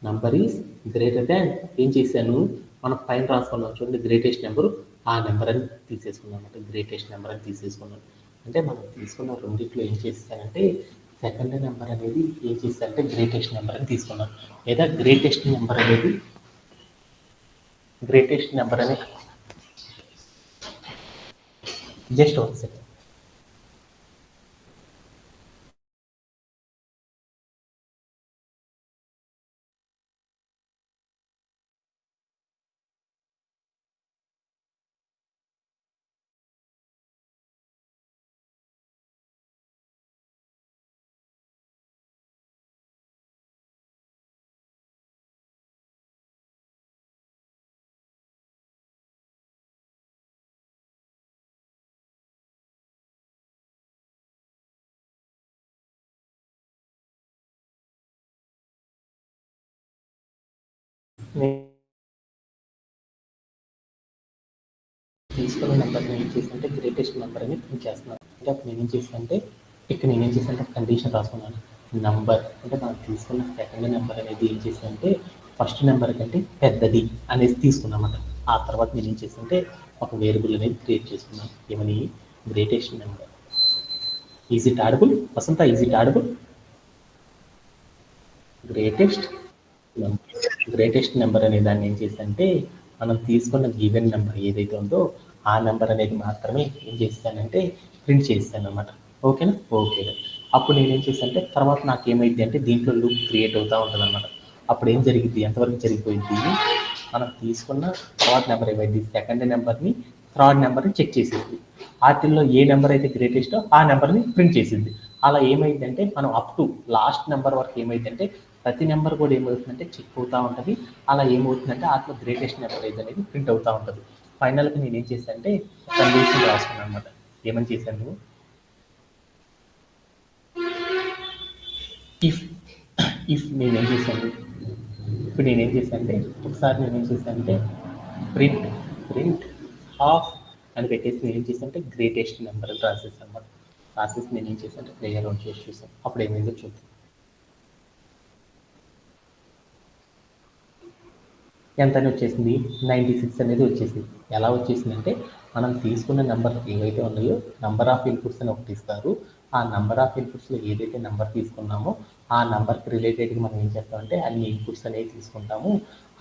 నంబర్ ఈజ్ గ్రేటర్ దాన్ ఏం చేశాను, మనం పైన రాసుకున్నాం చూడండి గ్రేటెస్ట్ నెంబరు, ఆ నెంబర్ అని తీసేసుకున్నాం అనమాట. గ్రేటెస్ట్ నెంబర్ అని తీసేసుకున్నాం అంటే మనం తీసుకున్న రెండిట్లో ఏం చేస్తానంటే సెకండ్ నెంబర్ అనేది ఏం చేస్తానంటే గ్రేటెస్ట్ నెంబర్ అని తీసుకున్నాం, లేదా గ్రేటెస్ట్ నెంబర్ అనేది జస్ట్ ఒక సెకండ్. తీసుకున్న నెంబర్ని ఏం చేస్తుంటే గ్రేటెస్ట్ నెంబర్ అని ప్రింట్ చేస్తున్నాను. అంటే అప్పుడు నేనేం చేశానంటే ఇక్కడ నేనేం చేశానంటే కండిషన్ రాసుకున్నాను. నంబర్ అంటే మనం తీసుకున్న సెకండ్ నెంబర్ అనేది ఏం చేశానంటే ఫస్ట్ నెంబర్ కంటే పెద్దది అనేది తీసుకున్నామన్నమాట. ఆ తర్వాత నేను ఏం చేశానంటే ఒక వేరియబుల్ అనేది క్రియేట్ చేసుకున్నాను. ఏమని? Greatest number. Is it audible Vasantha? Is it audible? Greatest number అనే దాన్ని ఏం చేశానంటే మనం తీసుకున్న గివెన్ నెంబర్ ఏదైతే ఉందో ఆ నెంబర్ అనేది మాత్రమే ఏం చేస్తానంటే ప్రింట్ చేస్తాను అనమాట. ఓకేనా? ఓకే. అప్పుడు నేనేం చేశానంటే తర్వాత నాకు ఏమైంది అంటే దీంట్లో లూప్ క్రియేట్ అవుతూ ఉంటుంది అనమాట. అప్పుడు ఏం జరిగింది, ఎంతవరకు జరిగిపోయింది, మనం తీసుకున్న తర్వాత నెంబర్ ఏమైంది, సెకండ్ నెంబర్ని థర్డ్ నెంబర్ని చెక్ చేసేది. వాటిల్లో ఏ నెంబర్ అయితే గ్రేటెస్టో ఆ నెంబర్ని ప్రింట్ చేసింది. అలా ఏమైందంటే మనం అప్ టు లాస్ట్ నెంబర్ వరకు ఏమైందంటే ప్రతి నెంబర్ కూడా ఏమవుతుందంటే చెక్ అవుతూ ఉంటుంది. అలా ఏమవుతుందంటే వాటిలో గ్రేటెస్ట్ నెంబర్ ఏది అనేది ప్రింట్ అవుతూ ఉంటుంది. ఫైనల్గా నేను ఏం చేశానంటే కండిషన్ రాసుకున్నాను అనమాట. ఏమని చేశాను, ఇఫ్ నేనేం చేశాను, ఇప్పుడు నేనేం చేశానంటే ఒకసారి నేనేం చేశానంటే ప్రింట్ ఆఫ్ అని పెట్టేసి నేను ఏం చేశానంటే గ్రేటెస్ట్ నెంబర్ అని రాసేసాను అనమాట. రాసేసి నేను ఏం చేశానంటే ప్లేయర్ ఆన్ చేసి చూసాను. అప్పుడు ఏమైందో చూద్దాం. ఎంత అని వచ్చేసింది, 96 అనేది వచ్చేసింది. ఎలా వచ్చేసిందంటే మనం తీసుకున్న నెంబర్ ఏవైతే ఉన్నాయో నంబర్ ఆఫ్ ఇన్పుట్స్ అని ఒకటి ఇస్తారు. ఆ నంబర్ ఆఫ్ ఇన్పుట్స్లో ఏదైతే నెంబర్ తీసుకున్నామో ఆ నెంబర్కి రిలేటెడ్గా మనం ఏం చేస్తామంటే అన్ని ఇన్పుట్స్ అనేవి తీసుకుంటాము.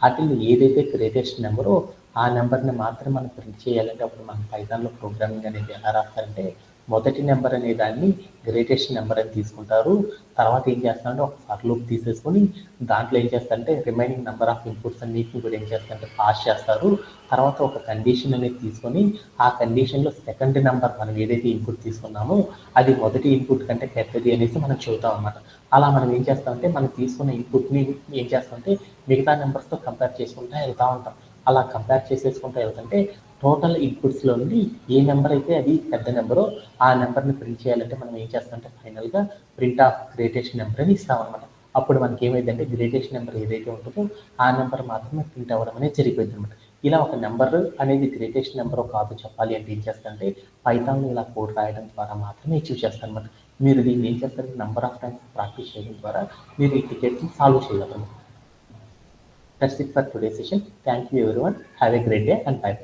వాటిల్లో ఏదైతే గ్రేటెస్ట్ నెంబరో ఆ నెంబర్ని మాత్రమే మనం ప్రింట్ చేయాలంటే అప్పుడు మన పైథాన్లో ప్రోగ్రామింగ్ అనేది ఎలా రాస్తారంటే మొదటి నెంబర్ అనే దాన్ని గ్రేటెస్ట్ నెంబర్ అని తీసుకుంటారు. తర్వాత ఏం చేస్తారంటే ఒక ఫర్ లూప్ తీసేసుకొని దాంట్లో ఏం చేస్తారంటే రిమైనింగ్ నెంబర్ ఆఫ్ ఇన్పుట్స్ అన్నిటిని కూడా ఏం చేస్తారంటే పాస్ చేస్తారు. తర్వాత ఒక కండిషన్ అనేది తీసుకొని ఆ కండిషన్లో సెకండ్ నెంబర్ మనం ఏదైతే ఇన్పుట్ తీసుకున్నామో అది మొదటి ఇన్పుట్ కంటే పెద్దది అనేసి మనం చెబుతాం అన్నమాట. అలా మనం ఏం చేస్తామంటే మనం తీసుకున్న ఇన్పుట్ని ఏం చేస్తామంటే మిగతా నెంబర్స్తో కంపేర్ చేసుకుంటూ వెళ్తూ ఉంటాం. అలా కంపేర్ చేసేసుకుంటూ వెళ్తుంటే టోటల్ ఇన్పుట్స్లో నుండి ఏ నెంబర్ అయితే అది పెద్ద నెంబరో ఆ నెంబర్ని ప్రింట్ చేయాలంటే మనం ఏం చేస్తామంటే ఫైనల్గా ప్రింట్ ఆఫ్ గ్రేటెస్ట్ నెంబర్ అని ఇస్తామన్నమాట. అప్పుడు మనకి ఏమైందంటే గ్రేటెస్ట్ నెంబర్ ఏదైతే ఉంటుందో ఆ నెంబర్ మాత్రమే ప్రింట్ అవ్వడం అనేది జరిగిపోయింది అనమాట. ఇలా ఒక నెంబర్ అనేది గ్రేటెస్ట్ నెంబరో కాదో చెప్పాలి అంటే ఏం చేస్తారంటే పైథాన్లో ఇలా కోడ్ రాయడం ద్వారా మాత్రమే అచీవ్ చేస్తారు అనమాట. మీరు దీన్ని ఏం చేస్తారంటే నెంబర్ ఆఫ్ టైమ్స్ ప్రాక్టీస్ చేయడం ద్వారా మీరు ఈ టికెట్ని సాల్వ్ చేయగలరు. That's it for today's session. Thank you everyone. Have a great day and bye.